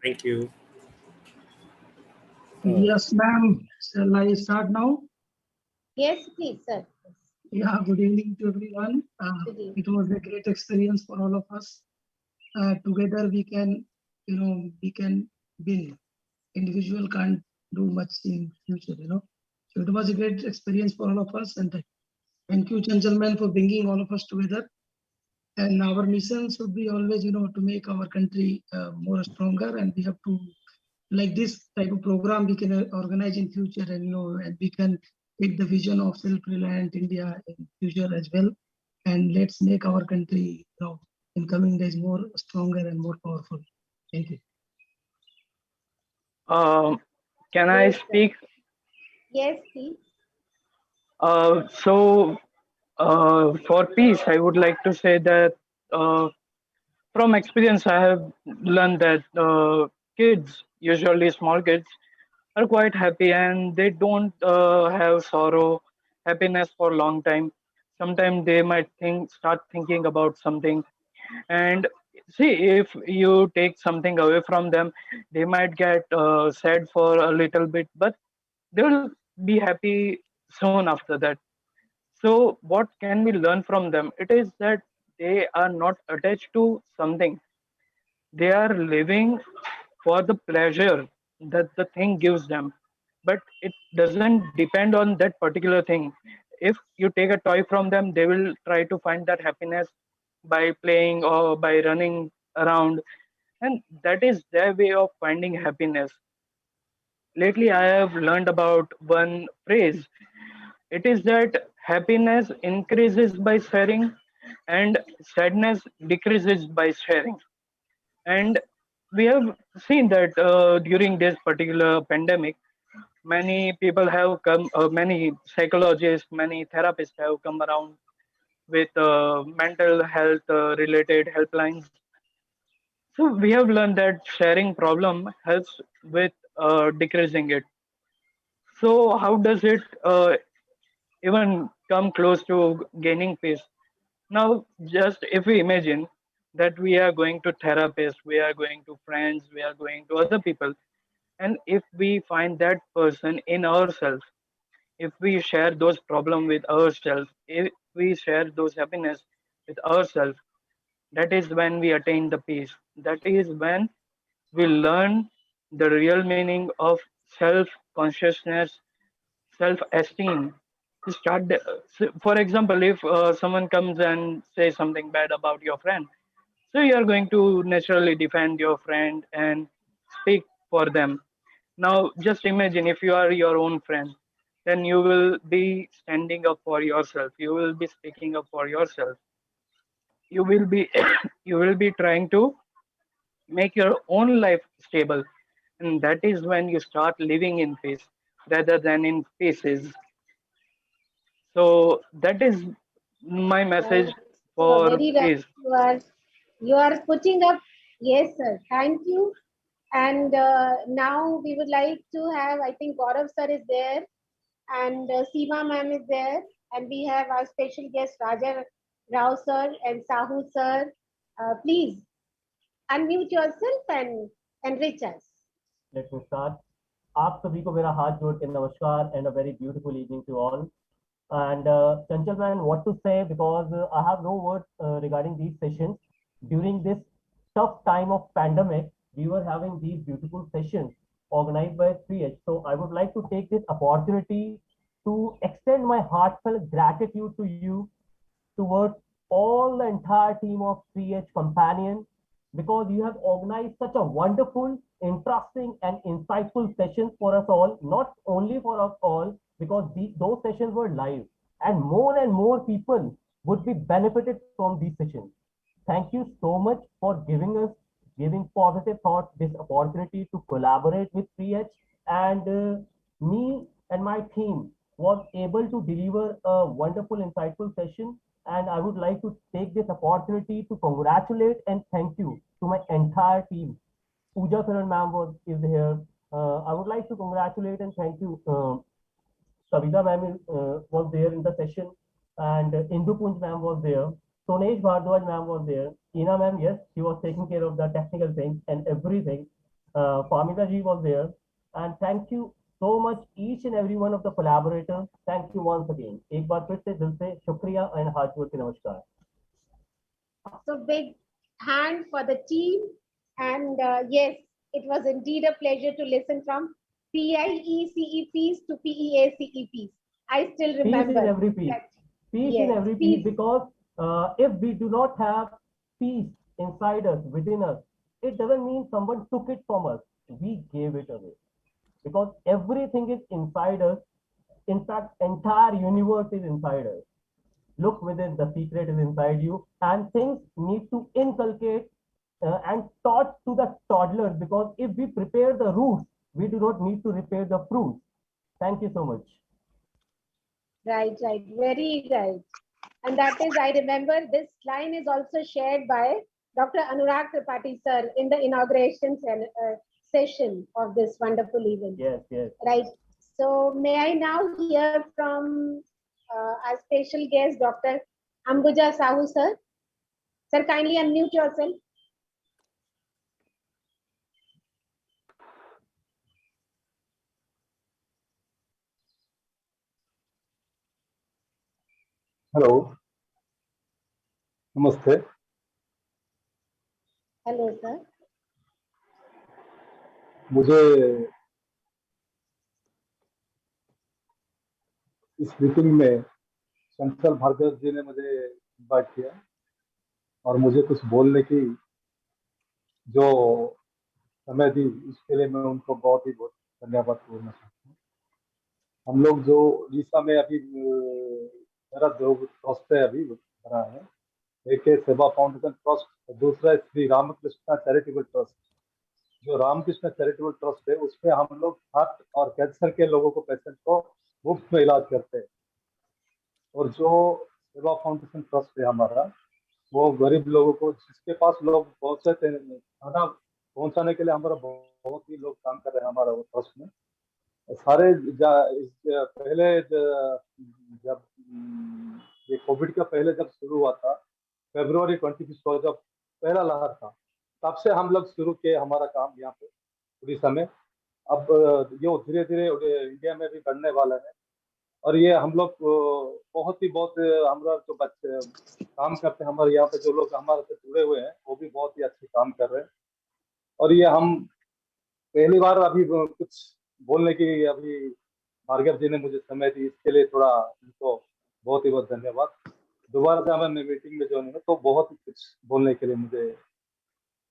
Thank you. Yes, ma'am. Shall I start now? Yes, please, sir. Yeah, good evening to everyone. Good evening. It was a great experience for all of us. Together we can, we can build. Individual can't do much in future, So it was a great experience for all of us. And thank you, gentlemen, for bringing all of us together. And our mission should be always, to make our country more stronger. And we have to, like this type of program, we can organize in future, and and we can take the vision of self-reliant India in future as well. And let's make our country, in coming days more stronger and more powerful. Thank you. Um, can I Yes, sir. speak? Yes, please. For peace, I would like to say that from experience, I have learned that kids, usually small kids, are quite happy and they don't have sorrow, happiness for a long time. Sometimes they might start thinking about something, and see, if you take something away from them, they might get sad for a little bit, but they will be happy soon after that. So, what can we learn from them? It is that they are not attached to something. They are living for the pleasure that the thing gives them. But it doesn't depend on that particular thing. If you take a toy from them, they will try to find that happiness by playing or by running around. And that is their way of finding happiness. Lately, I have learned about one phrase. It is that happiness increases by sharing and sadness decreases by sharing. And we have seen that during this particular pandemic, many people have come, many psychologists, many therapists have come around with mental health related helplines. So we have learned that sharing problem helps with decreasing it. So how does it even come close to gaining peace? Now, just if we imagine that we are going to therapists, we are going to friends, we are going to other people, and if we find that person in ourselves, if we share those problems with ourselves, if we share those happiness with ourselves, that is when we attain the peace. That is when we learn the real meaning of self consciousness, self esteem. For example, if someone comes and says something bad about your friend, so you are going to naturally defend your friend and speak for them. Now, just imagine if you are your own friend, then you will be standing up for yourself. You will be speaking up for yourself. You will be you will be trying to make your own life stable. and that is when you start living in peace rather than in pieces. So that is my Right. message for Very right. peace. You are putting up. Yes, sir. Thank you. And now we would like to have. I think Gaurav sir is there, and Seema ma'am is there, and we have our special guest Raja Rao sir and Sahu sir. Please unmute yourself and enrich us. Let me start. आप सभी को मेरा हाथ जोड़ के नमस्कार and a very beautiful evening to all. And Chanchal man, what to say, because I have no words regarding these sessions. During this tough time of pandemic, we were having these beautiful sessions organized by 3H. So I would like to take this opportunity to extend my heartfelt gratitude to you towards all the entire team of 3H Companion, because you have organized such a wonderful, interesting, and insightful sessions for us all, not only for us all, because those sessions were live, and more people would be benefited from these sessions. Thank you so much for giving positive thoughts, this opportunity to collaborate with 3H, and me and my team was able to deliver a wonderful, insightful session. And I would like to take this opportunity to congratulate and thank you to my entire team. Pooja Saran ma'am is here. I would like to congratulate and thank you. Savita ma'am was there in the session, and Indu Punj ma'am was there. Sonesh Bhardwaj ma'am was there. Ina ma'am, yes, she was taking care of the technical things and everything. Famida ji was there. And thank you so much, each and every one of the collaborators. Thank you once again. एक बार फिर से दिल से शुक्रिया and हाथ जोड़ के नमस्कार. So big hand for the team. And yes, it was indeed a pleasure to listen from PIECEPs to PEACEPs. I still remember. Peace in every piece. Peace yes, in every piece, because if we do not have peace inside us, within us, it doesn't mean someone took it from us. We gave it away. Because everything is inside us. In fact, entire universe is inside us. Look within, the secret is inside you, and things need to inculcate and taught to the toddlers, because if we prepare the roots, we do not need to repair the fruits. Thank you so much. Right, very right. And that is, I remember this line is also shared by Dr. Anurag Tripathi sir in the inauguration session of this wonderful event. Yes. Right. So may I now hear from our special guest, Dr. Ambuja Sahu sir. Sir, kindly unmute yourself. Hello नमस्ते. Hello sir. मुझे इस meeting में चंचल भार्गव जी ने मुझे invite किया और मुझे कुछ बोलने की जो समय दी, उसके लिए मैं उनको बहुत धन्यवाद बोलना चाहता हूँ. हम लोग जो उड़ीसा में अभी मेरा 2 ट्रस्ट है अभी बना है. एक है सेवा फाउंडेशन ट्रस्ट, दूसरा है श्री रामकृष्ण चैरिटेबल ट्रस्ट. जो रामकृष्ण चैरिटेबल ट्रस्ट है उसमें हम लोग हार्ट और कैंसर के लोगों को, पेशेंट को मुफ्त में इलाज करते हैं. और जो सेवा फाउंडेशन ट्रस्ट है हमारा, वो गरीब लोगों को, जिसके पास लोग पहुंचे थे, खाना पहुंचाने के लिए हमारा बहुत ही लोग काम कर रहे हैं हमारा वो ट्रस्ट में. सारे पहले जब ये कोविड का पहले जब शुरू हुआ था, February 25 को जब पहला लहर था, तब से हम लोग शुरू किए हमारा काम यहाँ पे उड़ीसा में. अब ये धीरे धीरे इंडिया में भी बढ़ने वाला है. और ये हम लोग बहुत हमारा जो बच्चे काम करते हैं, हमारे यहाँ पे जो लोग हमारे से जुड़े हुए हैं, वो भी बहुत ही अच्छे काम कर रहे हैं. और ये हम पहली बार अभी कुछ बोलने की अभी भार्गव जी ने मुझे समय दी, इसके लिए थोड़ा उनको बहुत ही बहुत धन्यवाद. दोबारा से हमें मीटिंग में ज्वाइन हुआ तो बहुत ही कुछ बोलने के लिए मुझे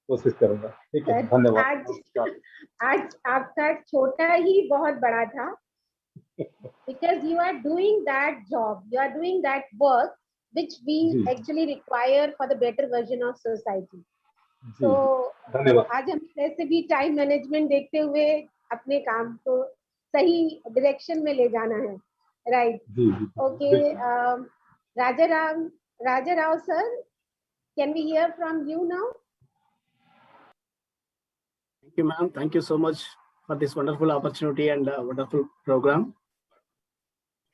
कोशिश करूंगा. ठीक है, धन्यवाद. आज आपका छोटा ही बहुत बड़ा था. Because you are doing that job, you are doing that work which we actually require for the better version of society. जी तो धन्यवाद। आज हम वैसे भी टाइम मैनेजमेंट देखते हुए अपने काम को सही डायरेक्शन में ले जाना है, राइट? जी जी ओके, बिल्कुल। Raja Rao sir, can we hear from you now? Thank you, ma'am. Thank you so much for this wonderful opportunity and wonderful program.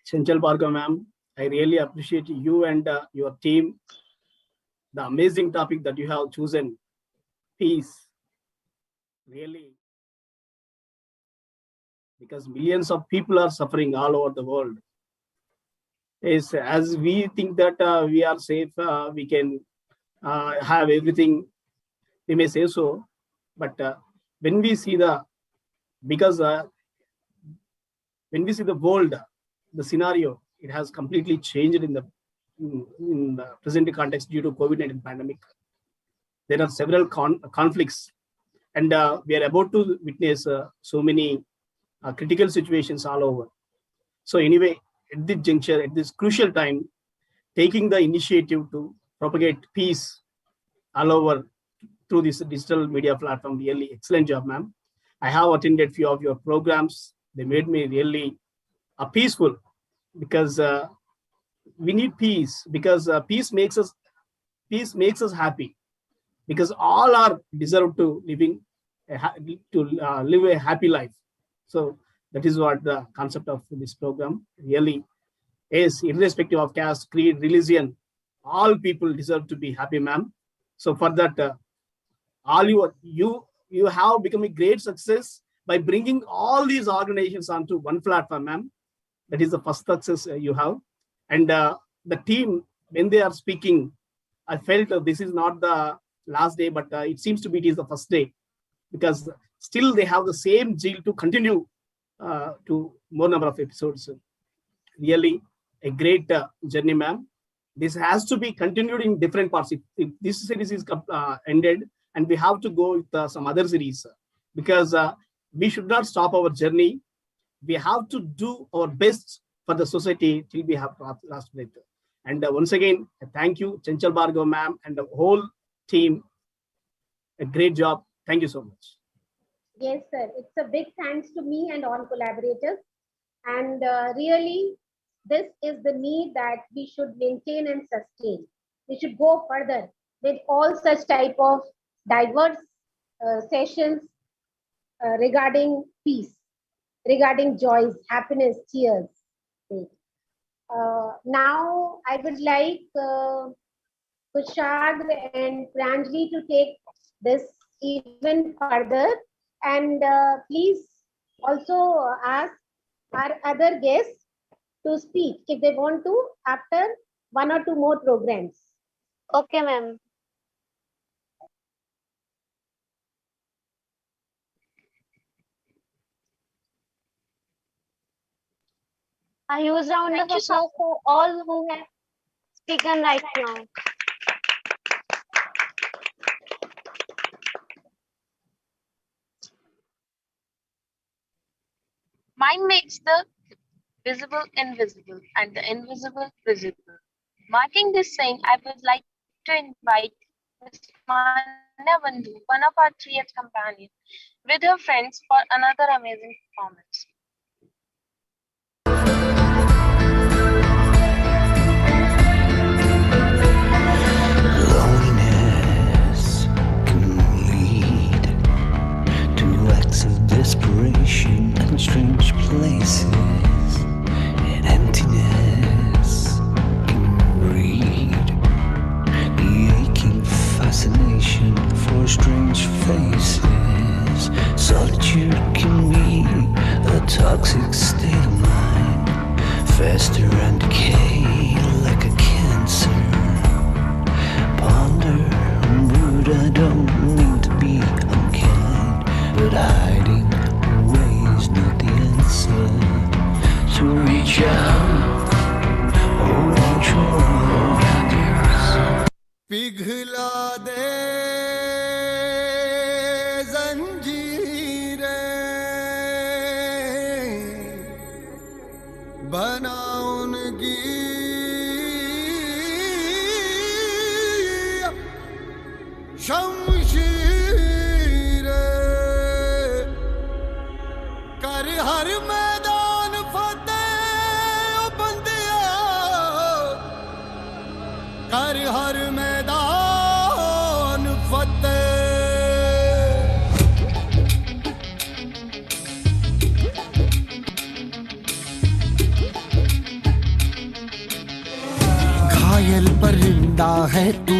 Chanchal Bhargav, ma'am, I really appreciate you and your team, the amazing topic that you have chosen, peace. Really, because millions of people are suffering all over the world. Is as we think that we are safe, we can have everything. We may say so, but when we see the because when we see the world, the scenario, it has completely changed in the present context due to COVID-19 pandemic. There are several conflicts, and we are about to witness so many critical situations all over. So anyway, at this juncture, at this crucial time, taking the initiative to propagate peace all over through this digital media platform, really excellent job, ma'am. I have attended few of your programs. They made me really peaceful, because we need peace, because peace makes us happy, because all are deserve to live a happy life. So that is what the concept of this program really is. Irrespective of caste, creed, religion, all people deserve to be happy, ma'am. So for that, all you have become a great success by bringing all these organizations onto one platform, ma'am. That is the first success you have. And the team, when they are speaking, I felt this is not the last day, but it seems to be it is the first day, because still they have the same zeal to continue to more number of episodes. Really a great journey, ma'am. This has to be continued in different parts. If this series is ended, and we have to go with some other series, because we should not stop our journey. We have to do our best for the society till we have last breath. And once again, thank you, Chanchal Bhargav, ma'am, and the whole team. A great job. Thank you so much. Yes, sir. It's a big thanks to me and all collaborators. And really, this is the need that we should maintain and sustain. We should go further with all such type of diverse sessions regarding peace, regarding joys, happiness, tears. Now, I would like Kushag and Pranjali to take this even further, and please also ask our other guests to speak if they want to after one or two more programs. Okay, ma'am. A huge round of applause for all who have spoken right now. Mind makes the visible invisible and the invisible visible. Marking this saying, I would like to invite Ms. Manya Bandhu, one of our 3H companions, with her friends for another amazing performance. Loneliness can lead to acts of desperation and strange places, and emptiness can breed the aching fascination for strange faces. Solitude can be a toxic state of mind, fester and decay like a cancer. Ponder and brood, I don't mean to be unkind, but hiding away is not the answer. So reach out, hold on to your hands. पिघला दे जंजीरें, बना उनकी शमशीरें. कर हर मैदान फतेह ओ बंदिया कर हर मैदान फतेह घायल परिंदा है तू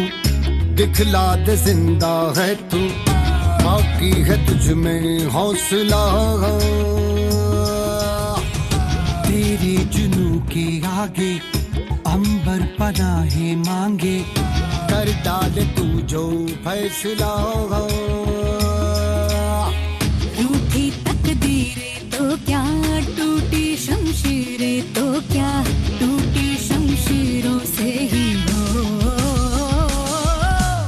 दिखला दे जिंदा है तू बाकी है तुझ में हौसला तेरे जुनू के आगे अंबर पनाहे मांगे कर डाले तू जो फैसला रूठी तकदीरें तो क्या टूटी शमशीरें तो क्या टूटी शमशीरों से ही हो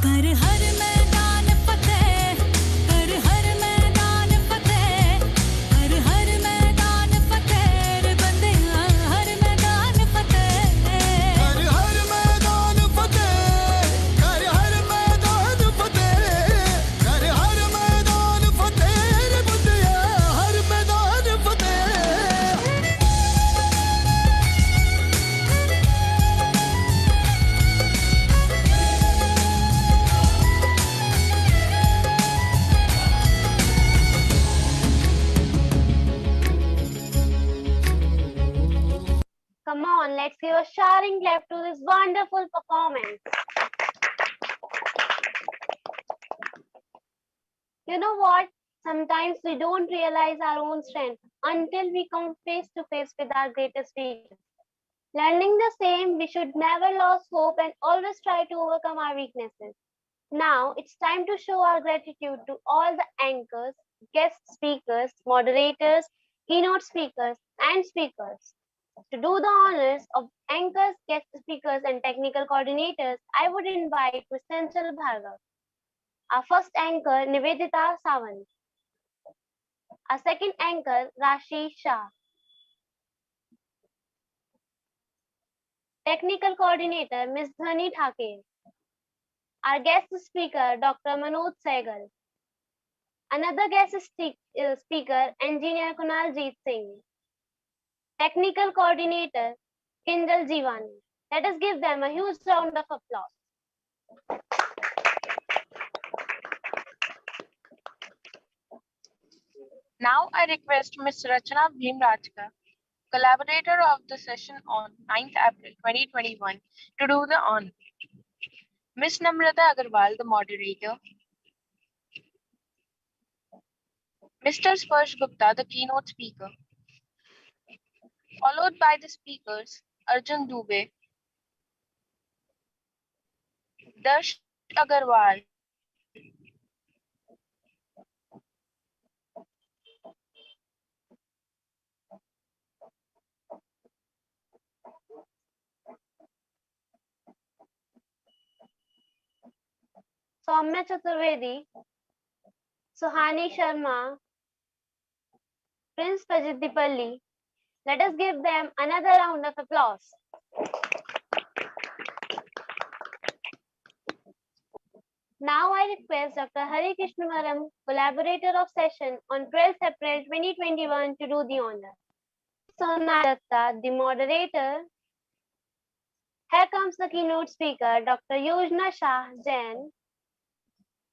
कर हर मैदान फतेह कर हर मैदान फतेह कर हर मैदान फतेह रे बंदिया हर मैदान फतेह कर हर मैदान फतेह कर हर मैदान फतेह कर हर मैदान फतेह रे बंदिया हर मैदान फतेह Come on, let's give a shouting clap to this wonderful performance. You know what? Sometimes we don't realize our own strength until we come face to face with our greatest weakness. Learning the same, we should never lose hope and always try to overcome our weaknesses. Now it's time to show our gratitude to all the anchors, guest speakers, moderators, keynote speakers, and speakers. To do the honors of anchors, guest speakers, and technical coordinators, I would invite Ms. Chanchal Bhargav. Our first anchor, Nivedita Sawant. Our second anchor, Rashi Shah. Technical coordinator, Ms. Dhani Thake. Our guest speaker, Dr. Manoj Sehgal. Another guest speaker, Engineer Kunal Jeet Singh. Technical coordinator, Kinjal Jiwani. Let us give them a huge round of applause. Now I request Ms. Rachana Bhimrajka, collaborator of the session on 9th April 2021, to do the honor. Ms. Namrata Agarwal, the moderator. Mr. Sparsh Gupta, the keynote speaker. Followed by the speakers, Arjun Dubey, Darsh Agarwal, Soumya Chaturvedi, Suhani Sharma, Prince Pajidipalli. Let us give them another round of applause. Now I request Dr. Hari Krishnamaram, collaborator of session on 12th April 2021, to do the honor. Sona Datta, the moderator. Here comes the keynote speaker, Dr. Yojna Shah Jain,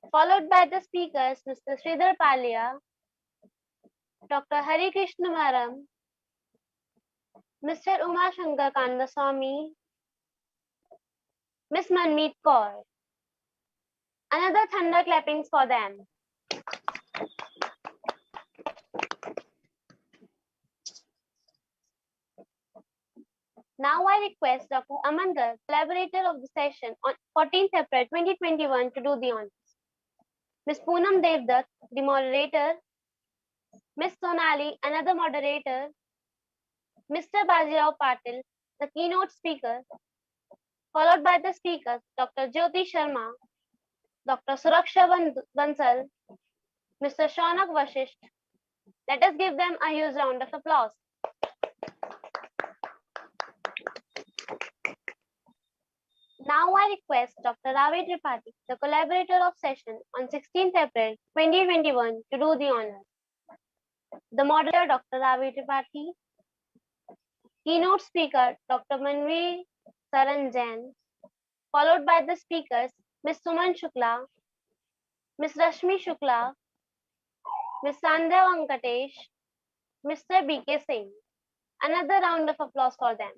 followed by the speakers, Mr. Sridhar Palia, Dr. Hari Krishnamaram, Mr. Uma Shankar Kandaswamy, Ms. Manmeet Kaur. Another thunder clappings for them. Now I request Dr. Aman Garg, collaborator of the session on 14th April 2021, to do the honors. Ms. Poonam Devdutt, the moderator. Ms. Sonali, another moderator. Mr. Bajirao Patil, the keynote speaker, followed by the speakers, Dr. Jyoti Sharma, Dr. Suraksha Bansal, Mr. Shaunak Vashisht. Let us give them a huge round of applause. Now I request Dr. Ravi Tripathi, the collaborator of session on 16th April 2021, to do the honors. The moderator, Dr. Ravi Tripathi. Keynote speaker, Dr. Manvi Saran Jain, followed by the speakers, Ms. Suman Shukla, Ms. Rashmi Shukla, Ms. Sandhya Venkatesh, Mr. B.K. Singh. Another round of applause for them.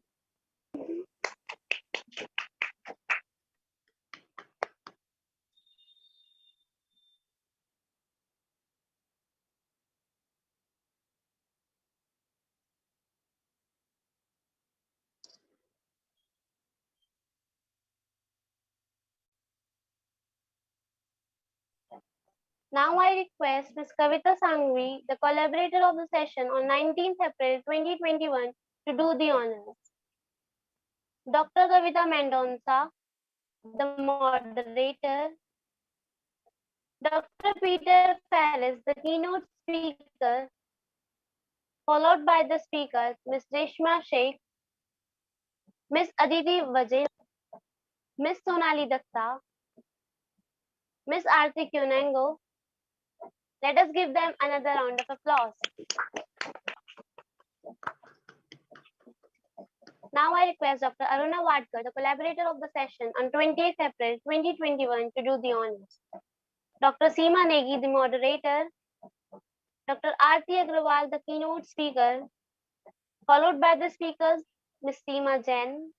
Now I request Ms. Kavita Sangvi, the collaborator of the session on 19th April 2021, to do the honors. Dr. Kavita Mendonca, the moderator. Dr. Peter Ferris, the keynote speaker, followed by the speakers, Ms. Reshma Sheikh, Ms. Aditi Vajay, Ms. Sonali Datta, Ms. Aarti Kyunengo. Let us give them another round of applause. Now I request Dr. Aruna Wadkar, the collaborator of the session on 28th April 2021, to do the honors. Dr. Seema Negi, the moderator. Dr. Aarti Agrawal, the keynote speaker, followed by the speakers, Ms. Seema Jain,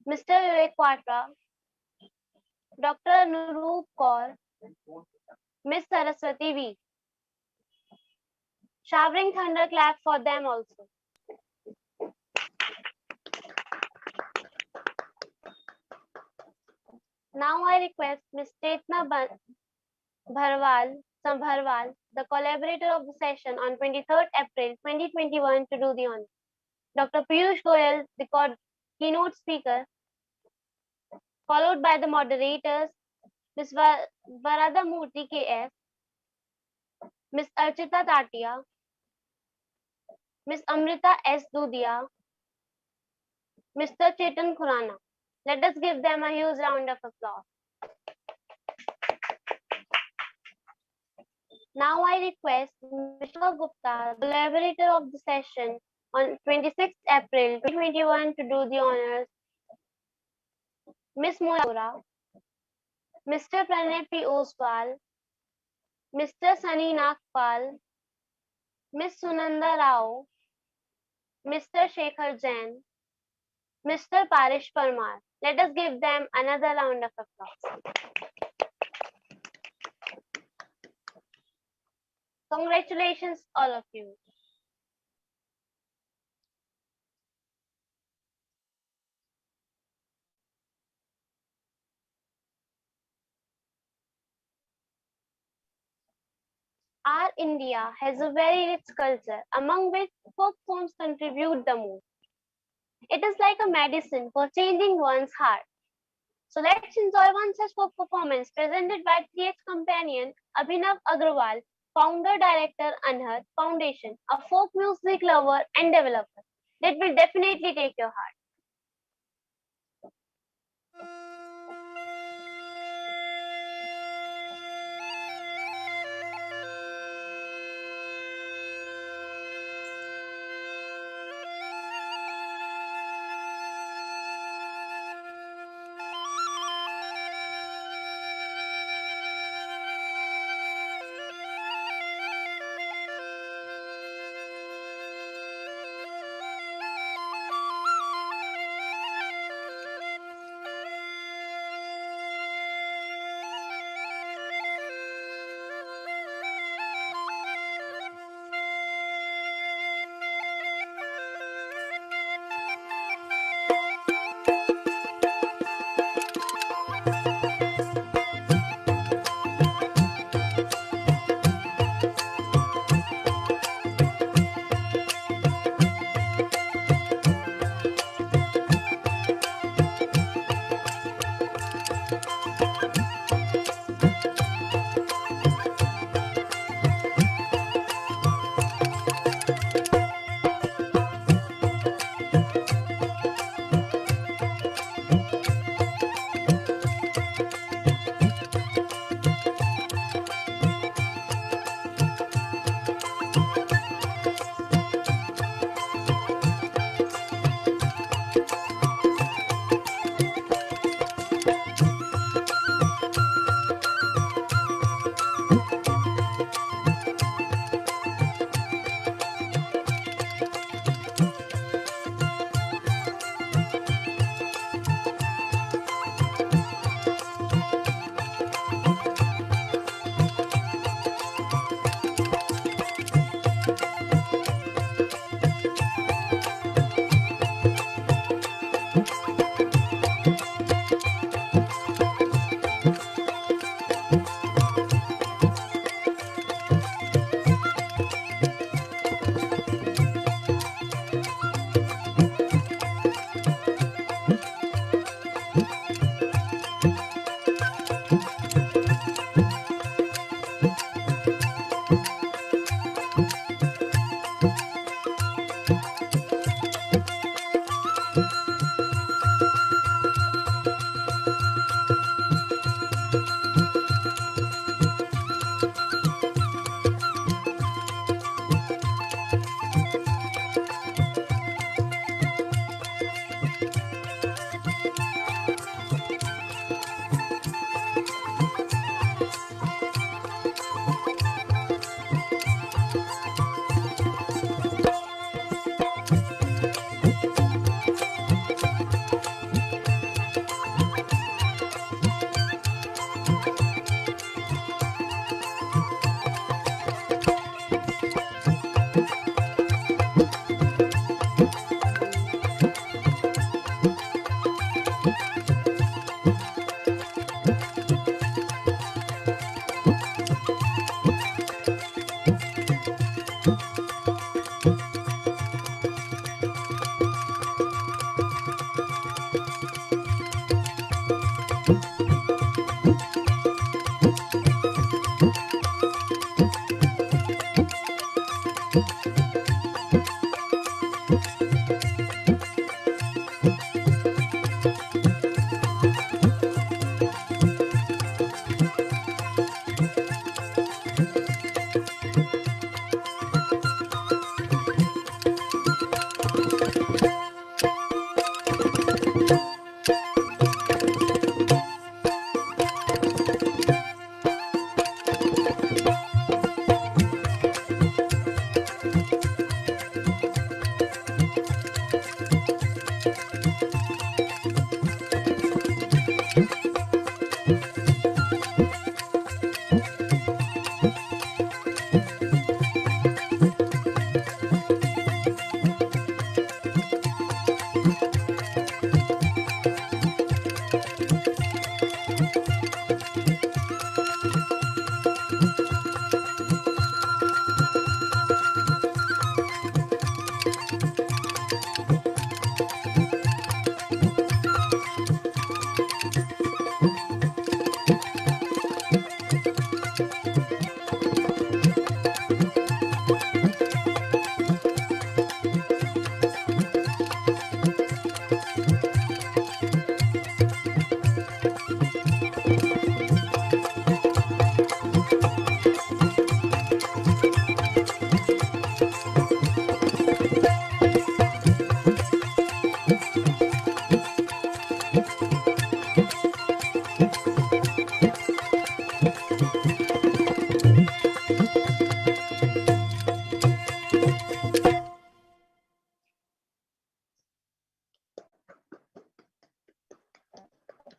Mr. Vivek Quatra, Dr. Anurup Kaur, Ms. Saraswati V. Showering thunderclap for them also. Now I request Ms. Chetna Bharwal, the collaborator of the session on 23rd April 2021, to do the honors. Dr. Piyush Goyal, the keynote speaker, followed by the moderators, Ms. Varada Murthy KS, Ms. Archita Tatia, Ms. Amrita S. Dudia, Mr. Chetan Khurana. Let us give them a huge round of applause. Now I request Mr. Gupta, the collaborator of the session on 26th April 2021, to do the honors. Ms. Moyura, Mr. Pranay P. Oswal, Mr. Sunny Nagpal, Ms. Sunanda Rao, Mr. Shekhar Jain, Mr. Parish Parmar. Let us give them another round of applause. Congratulations, all of you. Our India has a very rich culture, among which folk songs contribute the most. It is like a medicine for changing one's heart. So let's enjoy one such folk performance presented by 3H companion Abhinav Agrawal, founder director Anhad Foundation, a folk music lover and developer. That will definitely take your heart.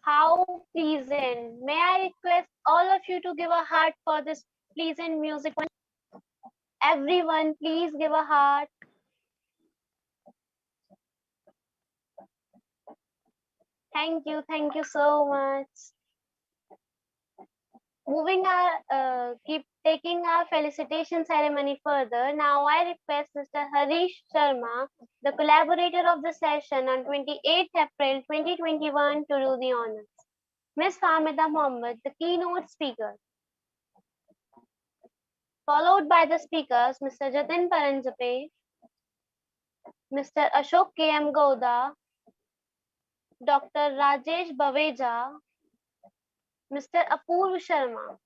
How pleasant. May I request all of you to give a heart for this pleasant music? Everyone, please give a heart. Thank you so much. Moving keep taking our felicitation ceremony further. Now I request Mr. Harish Sharma, the collaborator of the session on 28th April 2021 to do the honors. Ms. Famida Mohammed, the keynote speaker. Followed by the speakers, Mr. Jatin Paranjape, Mr. Ashok K.M. Gouda, Dr. Rajesh Baveja, Mr. Apurv Sharma.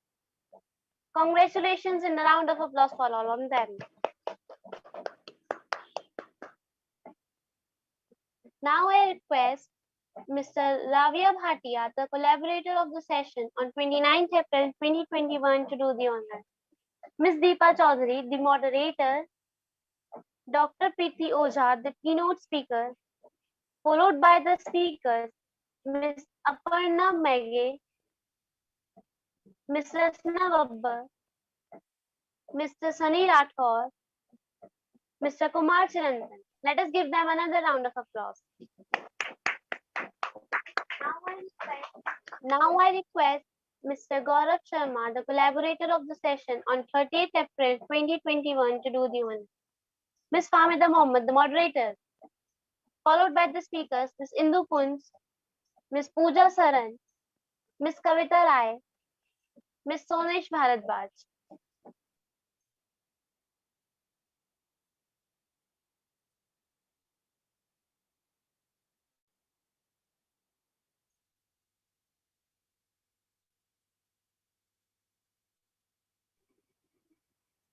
Congratulations and a round of applause for all of them. Now I request Mr. Ravia Bhatia, the collaborator of the session on 29th April 2021 to do the honors. Ms. Deepa Chaudhary, the moderator, Dr. Preeti Ojha, the keynote speaker, followed by the speakers, Ms. Aparna Mege, Ms. Rasna Babbar, Mr. Sunny Rathore, Mr. Kumar Chirantan. Let us give them another round of applause. Now I request Mr. Gaurav Sharma, the collaborator of the session on 30th April 2021 to do the honors. Ms. Famida Mohammed, the moderator, followed by the speakers, Ms. Indu Kunj, Ms. Pooja Saran, Ms. Kavita Rai, Ms. Sonesh Bharadwaj.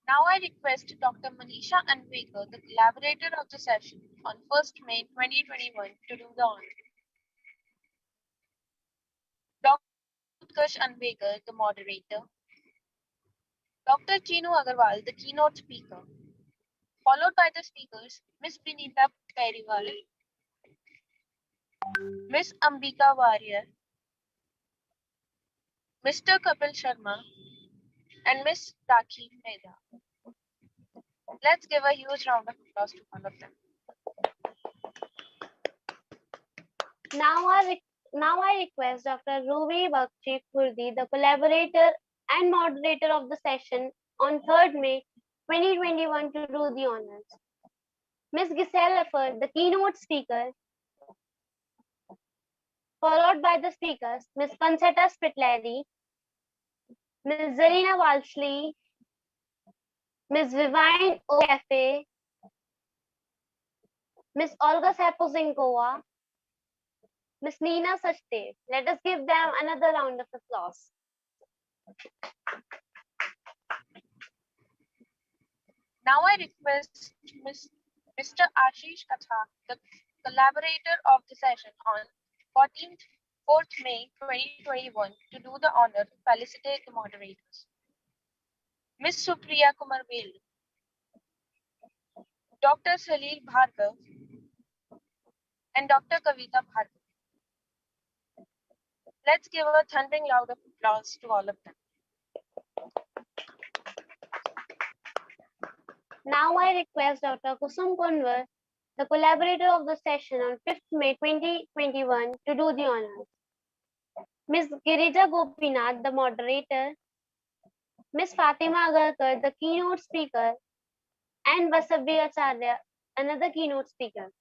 Now I request Dr. Manisha Anvekar, the collaborator of the session on 1st May 2021 to do the honor. Dr. Utkarsh Anvekar, the moderator. Dr. Chinu Agarwal, the keynote speaker. Followed by the speakers, Ms. Vinita Periwal, Ms. Ambika Warrior, Mr. Kapil Sharma, and Ms. Rakhi Mehta. Let's give a huge round of applause to all of them. Now I request Dr. Ruby Bakshi Khurdi, the collaborator and moderator of the session on 3rd May 2021 to do the honors. Ms. Giselle Effort, the keynote speaker, followed by the speakers, Ms. Panseta Spitlari, Ms. Zarina Walshley, Miss Vivine O Cafe, Miss Olga Sapozinkova, Miss Nina Sachdev. Let us give them another round of applause. Now I request Mr. Ashish Katha, the collaborator of the session on 4th May 2021 to do the honor, felicitate the moderators. Ms. Supriya Kumarvel, Dr. Salil Bhargav, and Dr. Kavita Bhargav. Let's give a thundering round of applause to all of them. Now I request Dr. Kusum Kunwar, the collaborator of the session on 5th May 2021 to do the honors. Ms. Girija Gopinath, the moderator, Ms. Fatima Agarkar, the keynote speaker, and Vasavi Acharya, another keynote speaker.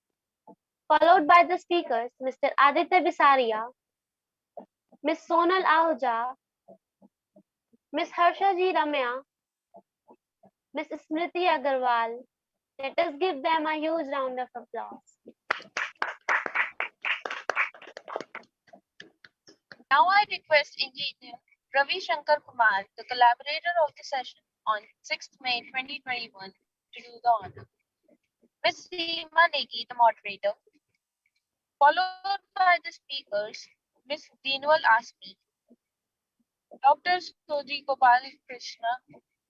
Followed by the speakers, Mr. Aditya Bisaria, Ms. Sonal Ahuja, Ms. Harsha G. Ramya, Ms. Smriti Agarwal. Let us give them a huge round of applause. Now I request Engineer Ravi Shankar Kumar, the collaborator of the session on 6th May 2021 to do the honor. Ms. Seema Negi, the moderator, followed by the speakers, Ms. Dinwal Asmi, Dr. Soji Gopal Krishna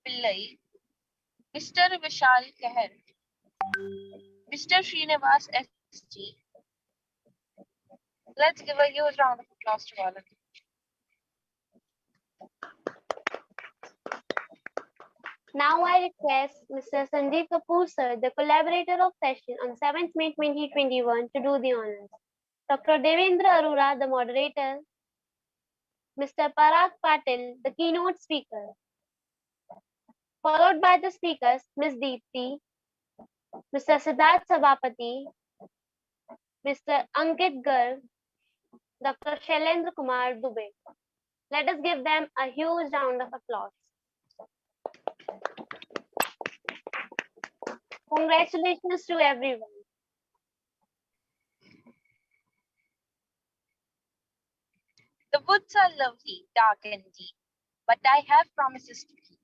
Pillai, Mr. Vishal Keher, Mr. Srinivas S.G. Let's give a huge round of applause to all of you. Now I request Mr. Sanjeev Kapoor sir, the collaborator of session on 7th May 2021 to do the honors. Dr. Devendra Arora, the moderator, Mr. Parag Patil, the keynote speaker. Followed by the speakers, Ms. Deepti, Mr. Siddharth Sabapati, Mr. Ankit Garg, Dr. Shailendra Kumar Dubey. Let us give them a huge round of applause. Congratulations to everyone. The woods are lovely, dark and deep, but I have promises to keep,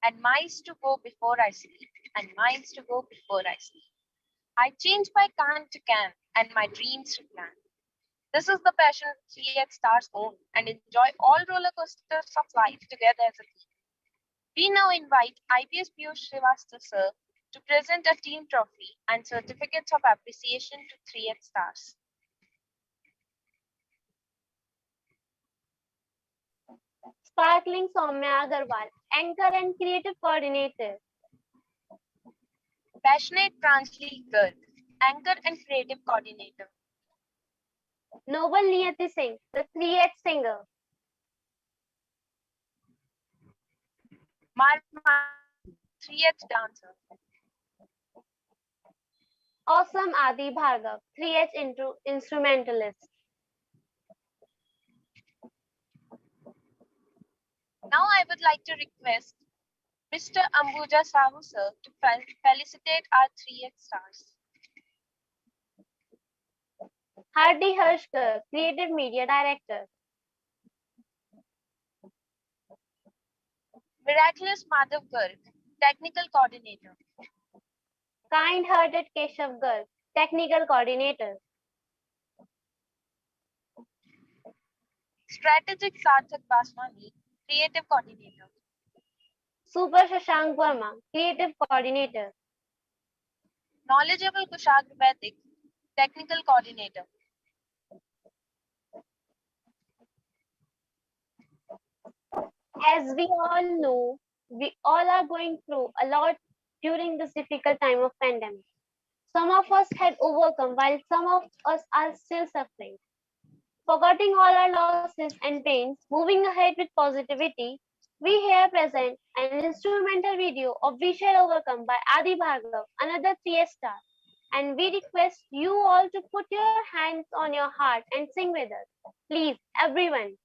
and miles to go before I sleep, and miles to go before I sleep. I change my can to can, and my dreams to plan. This is the passion 3X Stars own, and enjoy all roller coasters of life together as a team. We now invite IPS Piyush Srivastava sir to present a team trophy and certificates of appreciation to 3X Stars. Sparkling Soumya Agarwal, anchor and creative coordinator. Passionate Pranjali Garg, anchor and creative coordinator. Noble Niyati Singh, the 3H singer. Marma, 3H dancer. Awesome Adi Bhargav, 3H instrumentalist. Now I would like to request Mr. Ambuja Sahu sir to felicitate our 3X Stars. Hardy Harshkar, creative media director. Miraculous Madhav Garg, technical coordinator. Kind-hearted Keshav Garg, technical coordinator. Strategic Sarthak Baswani, creative coordinator. Super Shashank Verma, creative coordinator. Knowledgeable Kushag Vaidik, technical coordinator. As we all know, we all are going through a lot during this difficult time of pandemic. Some of us had overcome while some of us are still suffering. Forgetting all our losses and pains, moving ahead with positivity, we here present an instrumental video of We Shall Overcome by Adi Bhargav, another 3S star. And we request you all to put your hands on your heart and sing with us. Please, everyone.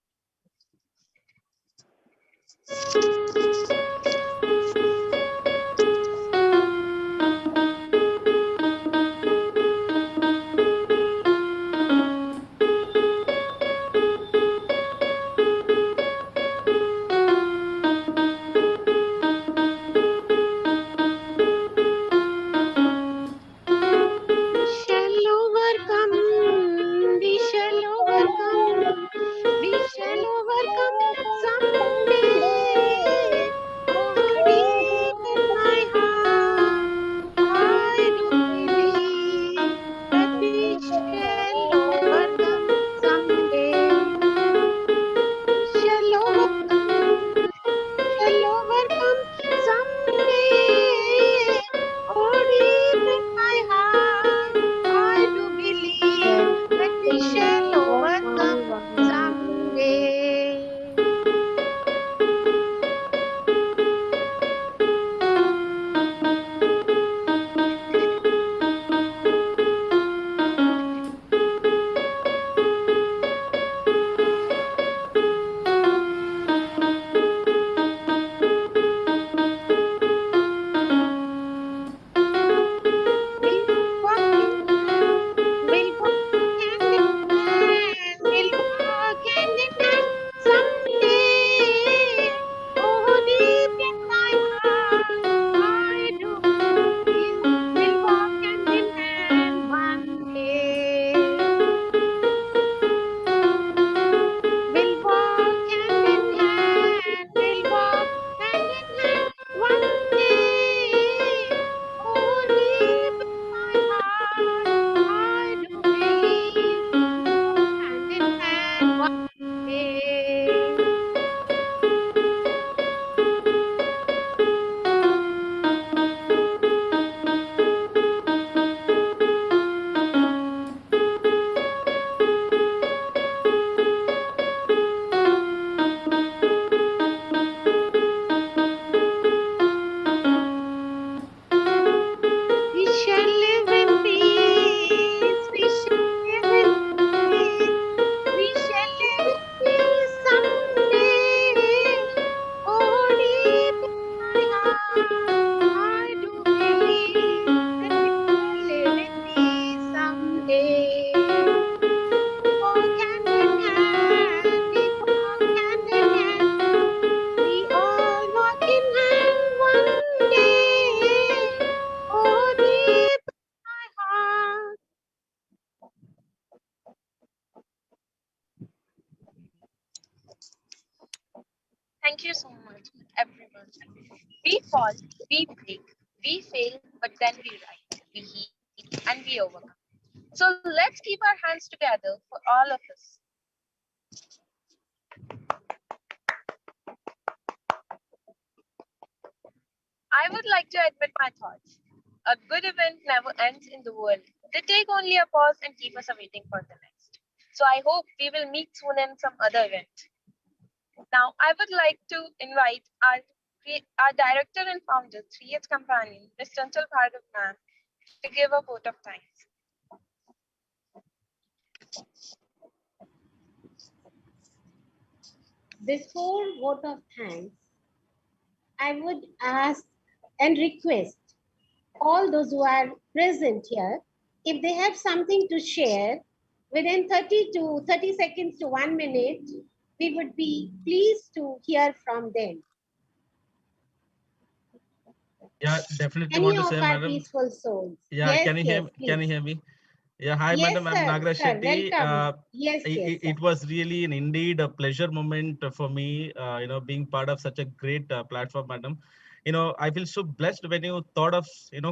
Thank you so much, everyone. We fall, we break, we fail, but then we rise, we heal, and we overcome. So let's keep our hands together for all of us. I would like to admit my thoughts. A good event never ends in the world. They take only a pause and keep us awaiting for the next. So I hope we will meet soon in some other event. Now, I would like to invite our director and founder, 3H Companion, Ms. Chanchal Bhargav ma'am, to give a vote of thanks. Before vote of thanks, I would ask and request all those who are present here, if they have something to share within 30 seconds to 1 minute, we would be pleased to hear from them. Yeah, definitely Any want to of say, our madam. peaceful souls. Yeah, Yes, can you hear? yes, Can please. you hear me? Yeah, hi, Yes, madam. I'm sir, Nagaraj sir, Shetty. welcome. Yes, yes, sir. It was really indeed a pleasure moment for me. Being part of such a great platform, madam. I feel so blessed when you thought of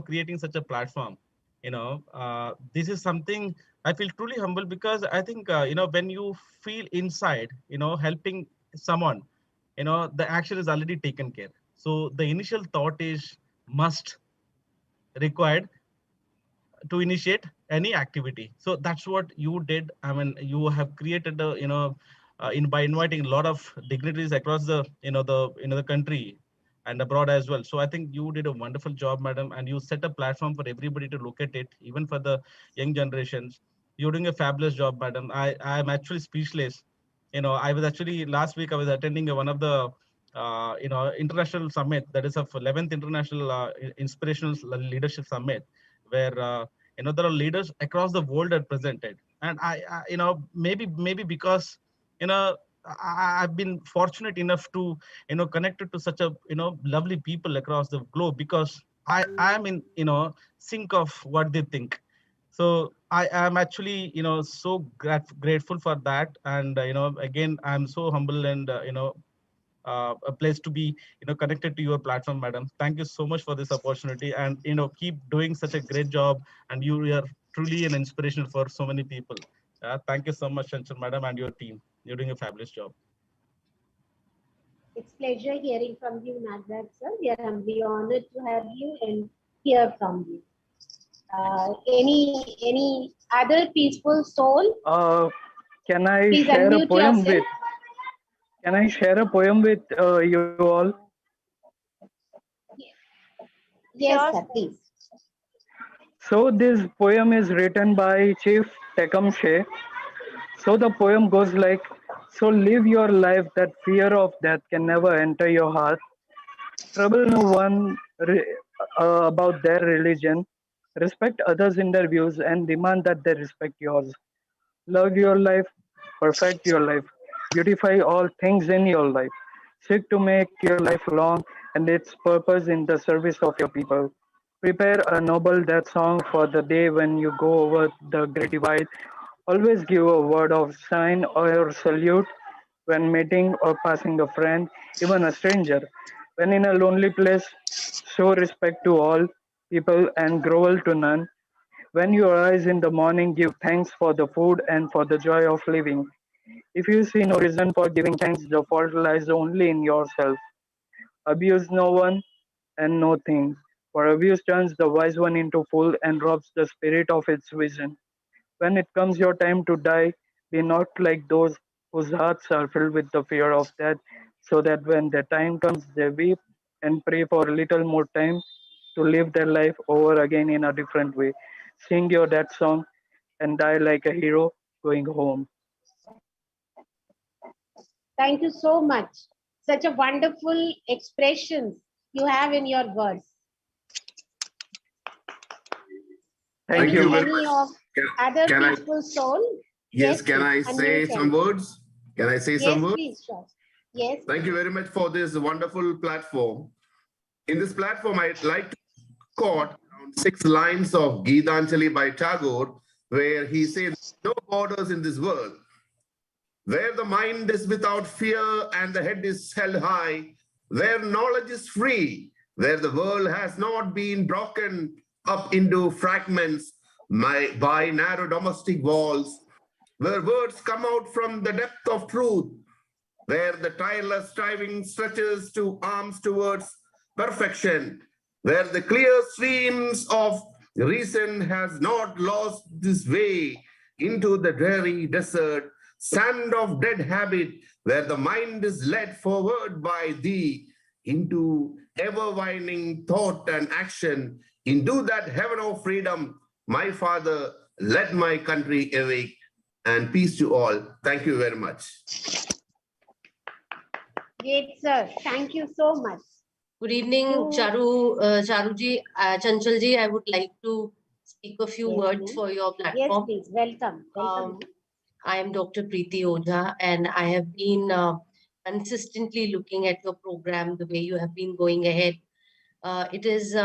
creating such a platform. This is something I feel truly humble, because I think when you feel inside, helping someone, the action is already taken care. So the initial thought is must required to initiate any activity. So that's what you did. I mean, you have created a, by inviting a lot of dignitaries across the country and abroad as well. So I think you did a wonderful job, madam, and you set a platform for everybody to look at it, even for the young generations. You're doing a fabulous job, madam. I'm actually speechless. I was actually last week I was attending one of the international summit, that is of 11th international inspirational leadership summit, where there are leaders across the world are presented. And I maybe because I've been fortunate enough to connected to such a lovely people across the globe, because I am in sync of what they think. So I am actually so grateful for that. And again, I'm so humble and a place to be connected to your platform, madam. Thank you so much for this opportunity, and keep doing such a great job. And you are truly an inspiration for so many people. Thank you so much, Chanchal madam, and your team. You're doing a fabulous job. It's pleasure hearing from you, Nagraj sir. We are humbly honored to have you and hear from you. Any other peaceful soul? Can I Please share a unmute poem yourself. with? Can I share a poem with you all? Yes, sir, please. So this poem is written by Chief Tecumseh. So the poem goes like, so live your life that fear of death can never enter your heart. Trouble no one about their religion. Respect others in their views and demand that they respect yours. Love your life, perfect your life, beautify all things in your life. Seek to make your life long and its purpose in the service of your people. Prepare a noble death song for the day when you go over the great divide. Always give a word of sign or salute when meeting or passing a friend, even a stranger. When in a lonely place, show respect to all people and grovel to none. When you arise in the morning, give thanks for the food and for the joy of living. If you see no reason for giving thanks, the fault lies only in yourself. Abuse no one and no thing, for abuse turns the wise one into fool and robs the spirit of its vision. When it comes your time to die, be not like those whose hearts are filled with the fear of death, so that when the time comes, they weep and pray for a little more time to live their life over again in a different way. Sing your death song and die like a hero going home. Thank you so much. Such a wonderful expressions you have in your words. Thank you. Any of other Can I? peaceful soul? Yes, can I please, say unmute some and- words? Can I say some Yes, words? please, sure. Yes. Thank you very much for this wonderful platform. In this platform, I'd like to quote around 6 lines of Geetanjali by Tagore, where he says, no borders in this world. where the mind is without fear and the head is held high, where knowledge is free, where the world has not been broken up into fragments by narrow domestic walls, where words come out from the depth of truth, where the tireless striving stretches to arms towards perfection, where the clear streams of reason has not lost this way into the dreary desert, sand of dead habit, where the mind is led forward by thee into ever-winding thought and action, into that heaven of freedom, my Father, let my country awake, and peace to all. Thank you very much. Great, sir. Thank you so much. Good evening, Charuji, Chanchalji. I would like to speak a few words for your platform. Yes, please. Welcome. Welcome. I am Dr. Preeti Ojha, and I have been consistently looking at your program, the way you have been going ahead. It is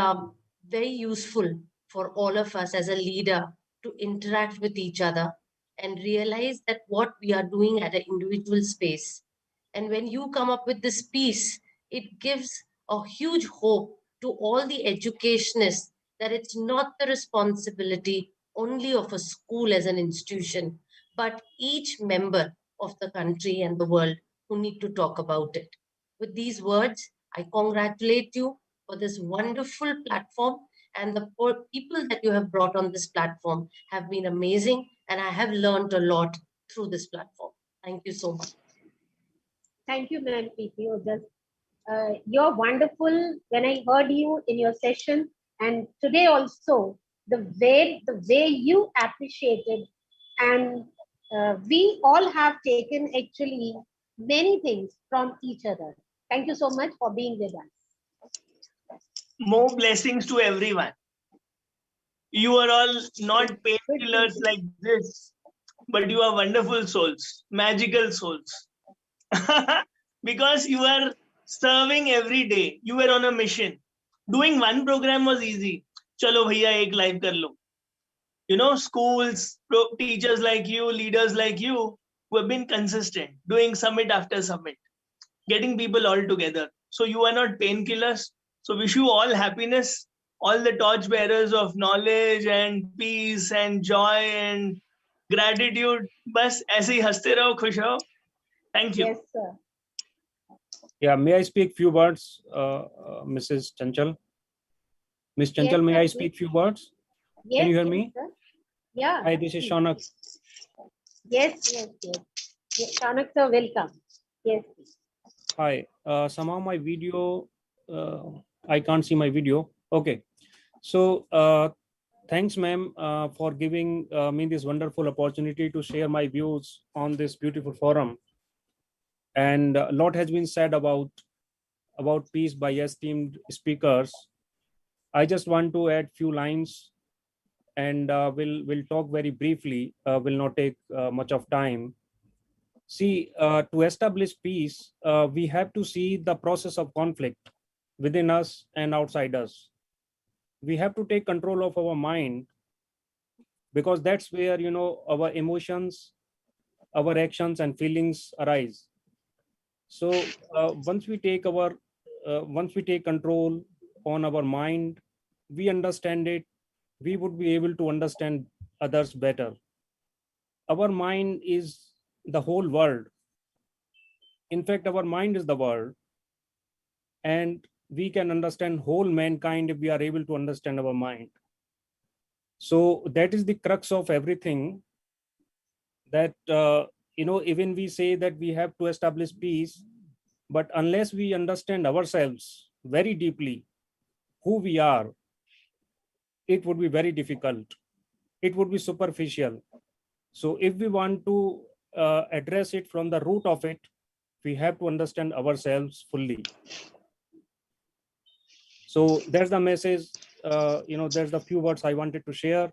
very useful for all of us as a leader to interact with each other and realize that what we are doing at an individual space. And when you come up with this piece, it gives a huge hope to all the educationists that it's not the responsibility only of a school as an institution, but each member of the country and the world who need to talk about it. With these words, I congratulate you for this wonderful platform, and the people that you have brought on this platform have been amazing, and I have learned a lot through this platform. Thank you so much. Thank you, ma'am. You're wonderful. When I heard you in your session, and today also, the way you appreciated, and we all have taken actually many things from each other. Thank you so much for being with us. More blessings to everyone. You are all not painkillers like this, but you are wonderful souls, magical souls. Because you are serving every day. You were on a mission. Doing one program was easy. Chalo bhaiya, ek live kar lo. You know, schools, teachers like you, leaders like you, who have been consistent, doing summit after summit, getting people all together. So you are not painkillers. So wish you all happiness, all the torch bearers of knowledge and peace and joy and gratitude. Bas aise hi haste raho, khush raho. Thank you. Yes, sir. Yeah, may I speak few words, Mrs. Chanchal? Miss Chanchal, Yes, may sir, I please. speak few words? Yes, Can you hear yes, me? sir. Yeah. Hi, this is Shaunak. Yes. Yes, Shanak, sir, welcome. Yes, please. Hi, somehow my video, I can't see my video. Okay, so thanks, ma'am, for giving me this wonderful opportunity to share my views on this beautiful forum. And a lot has been said about peace by esteemed speakers. I just want to add few lines, and we'll talk very briefly. Will not take much of time. See, to establish peace, we have to see the process of conflict within us and outside us. We have to take control of our mind, because that's where, you know, our emotions, our actions and feelings arise. So once we take control on our mind, we understand it, we would be able to understand others better. Our mind is the whole world. In fact, our mind is the world, and we can understand whole mankind if we are able to understand our mind. So that is the crux of everything, that you know, even we say that we have to establish peace, but unless we understand ourselves very deeply, who we are, it would be very difficult. It would be superficial. So if we want to address it from the root of it, we have to understand ourselves fully. So that's the message. You know, there's the few words I wanted to share.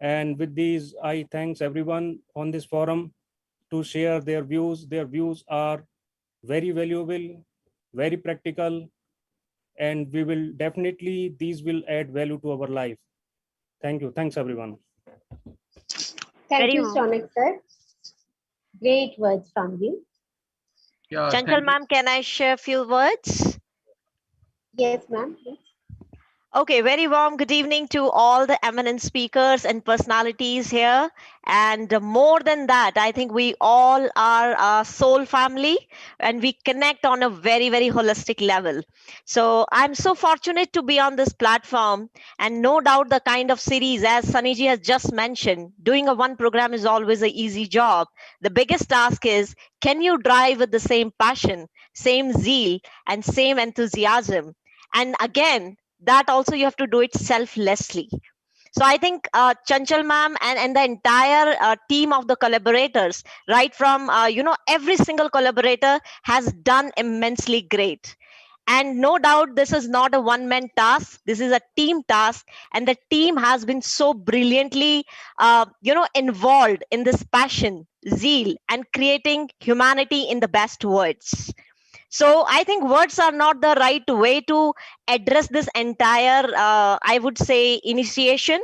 And with these, I thanks everyone on this forum to share their views. Their views are very valuable, very practical, and we will definitely, these will add value to our life. Thank you. Thanks, everyone. Thank you, Shanak, sir. Great words from you. Yeah, Chanchal thank you. ma'am, can I share a few words? Yes, ma'am. Okay, very warm good evening to all the eminent speakers and personalities here. And more than that, I think we all are a soul family and we connect on a very, very holistic level. So I'm so fortunate to be on this platform. And no doubt the kind of series, as Sunnyji has just mentioned, doing a one program is always an easy job. The biggest task is, can you drive with the same passion, same zeal, and same enthusiasm? And again, that also you have to do it selflessly. So I think Chanchal ma'am and the entire team of the collaborators, right from every single collaborator has done immensely great. And no doubt this is not a one man task, this is a team task, and the team has been so brilliantly involved in this passion, zeal, and creating humanity in the best words. So I think words are not the right way to address this entire, I would say, initiation,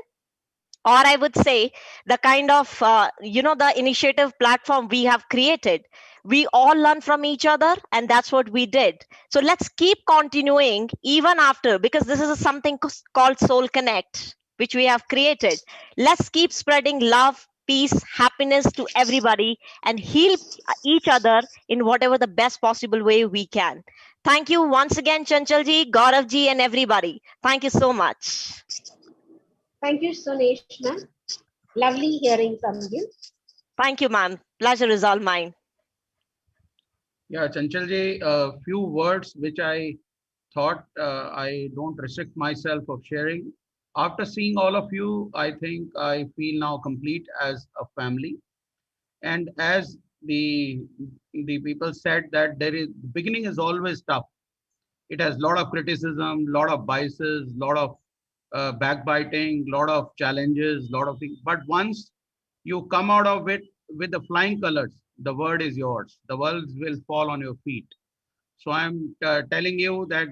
or I would say the kind of, the initiative platform we have created. We all learn from each other, and that's what we did. So let's keep continuing even after, because this is something called Soul Connect, which we have created. Let's keep spreading love, peace, happiness to everybody and heal each other in whatever the best possible way we can. Thank you once again, Chanchalji, Gauravji, and everybody. Thank you so much. Thank you, Sunesh, ma'am. Lovely hearing from you. Thank you, ma'am. Pleasure is all mine. Yeah, Chanchalji, a few words which I thought I don't restrict myself of sharing. After seeing all of you, I think I feel now complete as a family. And as the people said that there is beginning is always tough. It has a lot of criticism, lot of biases, lot of backbiting, lot of challenges, lot of things. But once you come out of it with the flying colors, the word is yours. The world will fall on your feet. So I'm telling you that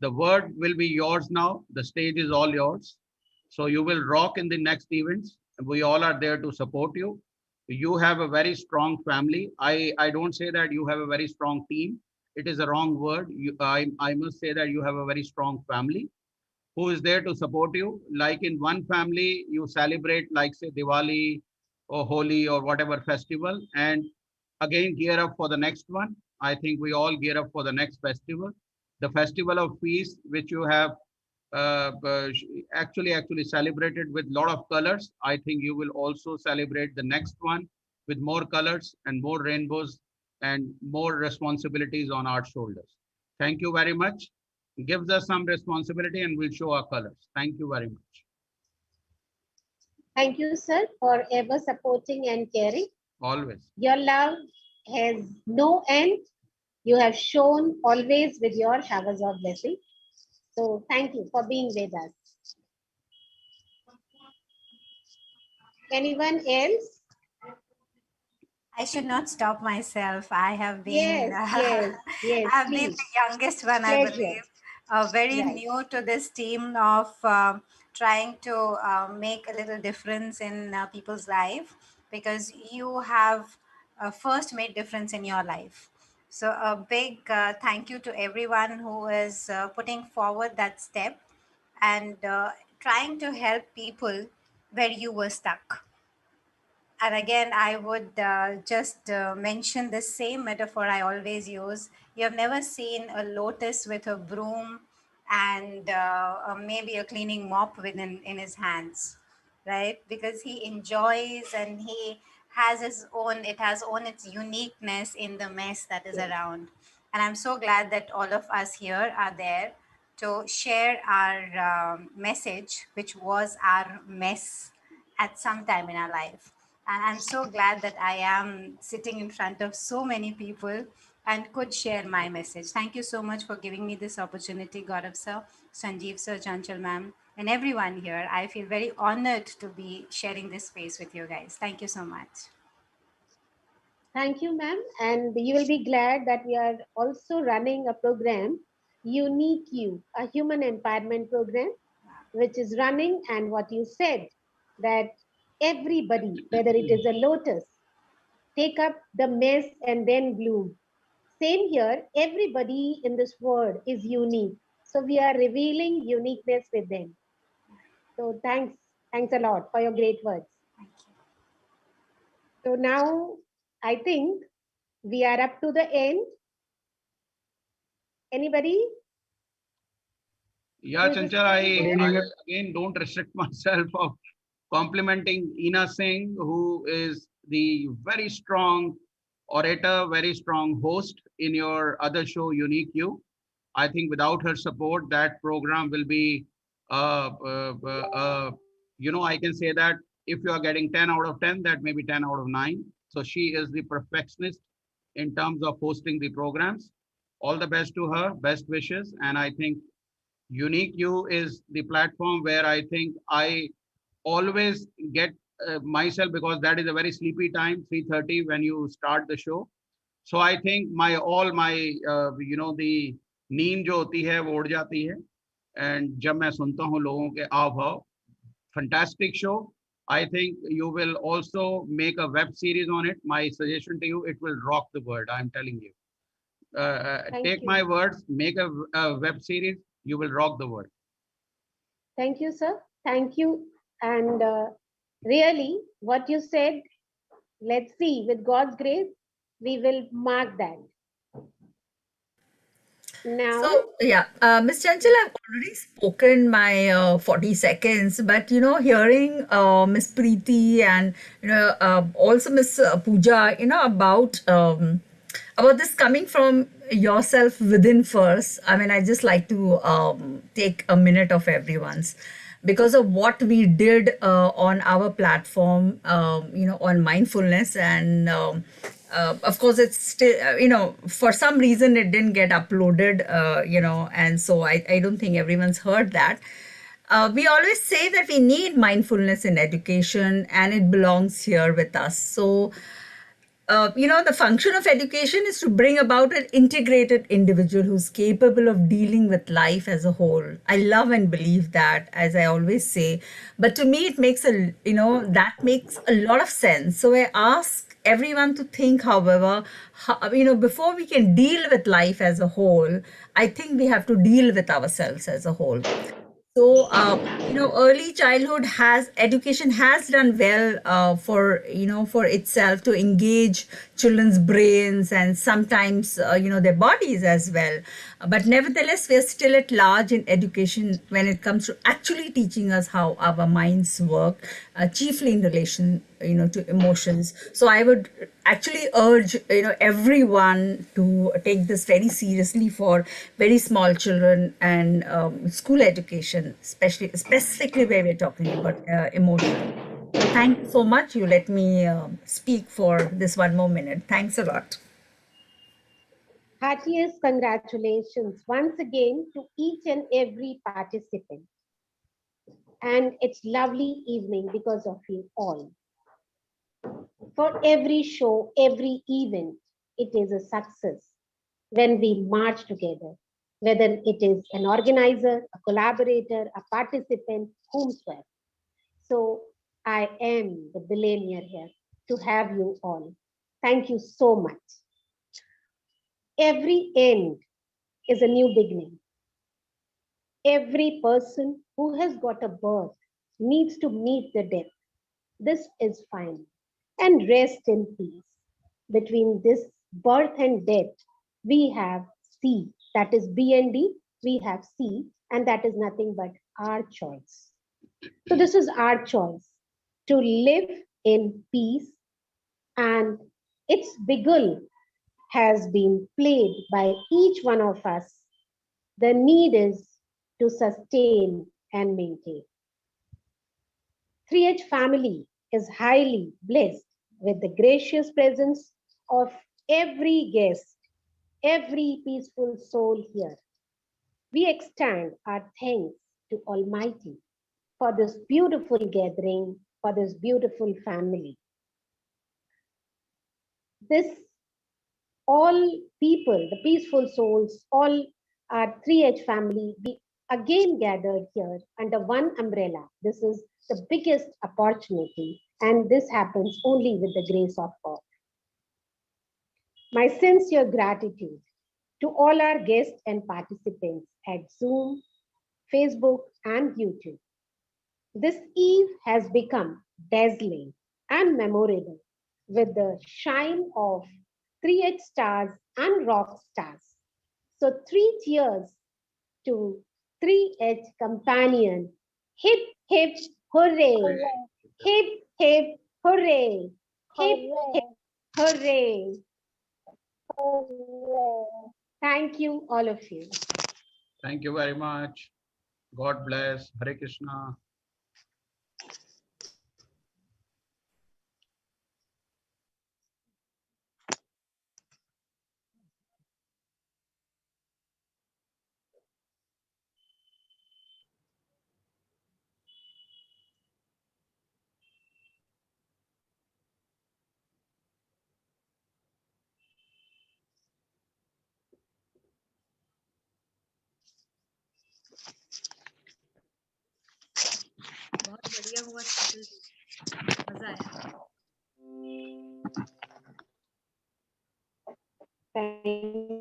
the word will be yours now. The stage is all yours. So you will rock in the next events. We all are there to support you. You have a very strong family. I don't say that you have a very strong team. It is a wrong word. I must say that you have a very strong family who is there to support you. Like in one family, you celebrate like say Diwali or Holi or whatever festival, and again gear up for the next one. I think we all gear up for the next festival, the festival of peace, which you have actually celebrated with lot of colors. I think you will also celebrate the next one with more colors and more rainbows and more responsibilities on our shoulders. Thank you very much. Gives us some responsibility and we'll show our colors. Thank you very much. Thank you, sir, for ever supporting and caring. Always. Your love has no end. You have shown always with your showers of blessing. So thank you for being with us. Anyone else? I should not stop myself. I have been, Yes, I've been please. the youngest one, I Pleasure. believe. Very Right. new to this team of trying to make a little difference in people's life, because you have first made difference in your life. So a big thank you to everyone who is putting forward that step and trying to help people where you were stuck. And again, I would just mention the same metaphor I always use. You have never seen a lotus with a broom and maybe a cleaning mop within in his hands, right? Because he enjoys and he has his own, it has own its uniqueness in the mess that is around. And I'm so glad that all of us here are there to share our message, which was our mess at some time in our life. And I'm so glad that I am sitting in front of so many people and could share my message. Thank you so much for giving me this opportunity, Gaurav sir, Sanjeev sir, Chanchal ma'am, and everyone here. I feel very honored to be sharing this space with you guys. Thank you so much. Thank you, ma'am. And you will be glad that we are also running a program, Unique You, a human empowerment program, which is running. And what you said, that everybody, whether it is a lotus take up the mess and then bloom. Same here, everybody in this world is unique. So we are revealing uniqueness with them. So thanks a lot for your great words. So now I think we are up to the end. Anybody? Yeah, Chanchal, I again don't restrict myself of complimenting Ina Singh, who is the very strong orator, very strong host in your other show, Unique You. I think without her support, that program will be, I can say that if you are getting 10 out of 10, that may be 10 out of 9. So she is the perfectionist in terms of hosting the programs. All the best to her, best wishes. And I think Unique You is the platform where I think I always get myself, because that is a very sleepy time, 3:30 when you start the show. So I think all my the नींद जो होती है वो उड़ जाती है, and जब मैं सुनता हूँ लोगों के आव भाव, fantastic show. I think you will also make a web series on it. My suggestion to you, it will rock the world. I'm telling you. Take my words, make a web series. You will rock the world. Thank you, sir. Thank you. And really, what you said, let's see, with God's grace, we will mark that. Now, So, yeah, Ms. Chanchal, I've already spoken my 40 seconds, but hearing Ms. Preeti and also Ms. Pooja, about this coming from yourself within first. I mean, I just like to take a minute of everyone's, because of what we did on our platform, on mindfulness. And of course, it's still, for some reason it didn't get uploaded, and so I don't think everyone's heard that. We always say that we need mindfulness in education, and it belongs here with us. So, the function of education is to bring about an integrated individual who's capable of dealing with life as a whole. I love and believe that, as I always say. But to me, it makes that makes a lot of sense. So I ask everyone to think, however, before we can deal with life as a whole, I think we have to deal with ourselves as a whole. So, early childhood education has done well for itself to engage children's brains and sometimes, their bodies as well. But nevertheless, we are still at large in education when it comes to actually teaching us how our minds work, chiefly in relation, to emotions. So I would actually urge, everyone to take this very seriously for very small children and school education, specifically where we're talking about emotion. So thank you so much. You let me speak for this one more minute. Thanks a lot. heartiest congratulations once again to each and every participant. And it's lovely evening because of you all. For every show, every event, it is a success when we march together, whether it is an organizer, a collaborator, a participant, whomsoever. So I am the billionaire here to have you all. Thank you so much. Every end is a new beginning. Every person who has got a birth needs to meet the death. This is fine. And rest in peace. Between this birth and death, we have C, that is B and D, we have C, and that is nothing but our choice. So this is our choice to live in peace, and its bigul has been played by each one of us. The need is to sustain and maintain. 3H family is highly blessed with the gracious presence of every guest, every peaceful soul here. We extend our thanks to Almighty for this beautiful gathering, for this beautiful family. This all people, the peaceful souls, all our 3H family, we again gathered here under one umbrella. This is the biggest opportunity, and this happens only with the grace of God. My sincere gratitude to all our guests and participants at Zoom, Facebook, and YouTube. This eve has become dazzling and memorable with the shine of 3H stars and rock stars. So 3 cheers to 3H companion. Hip, hip, hooray! Hip, hip, hooray! Hip, hip, hooray! Thank you, all of you. Thank you very much. God bless. Hare Krishna. बहुत बढ़िया हुआ चंचल जी, मजा आया। Thank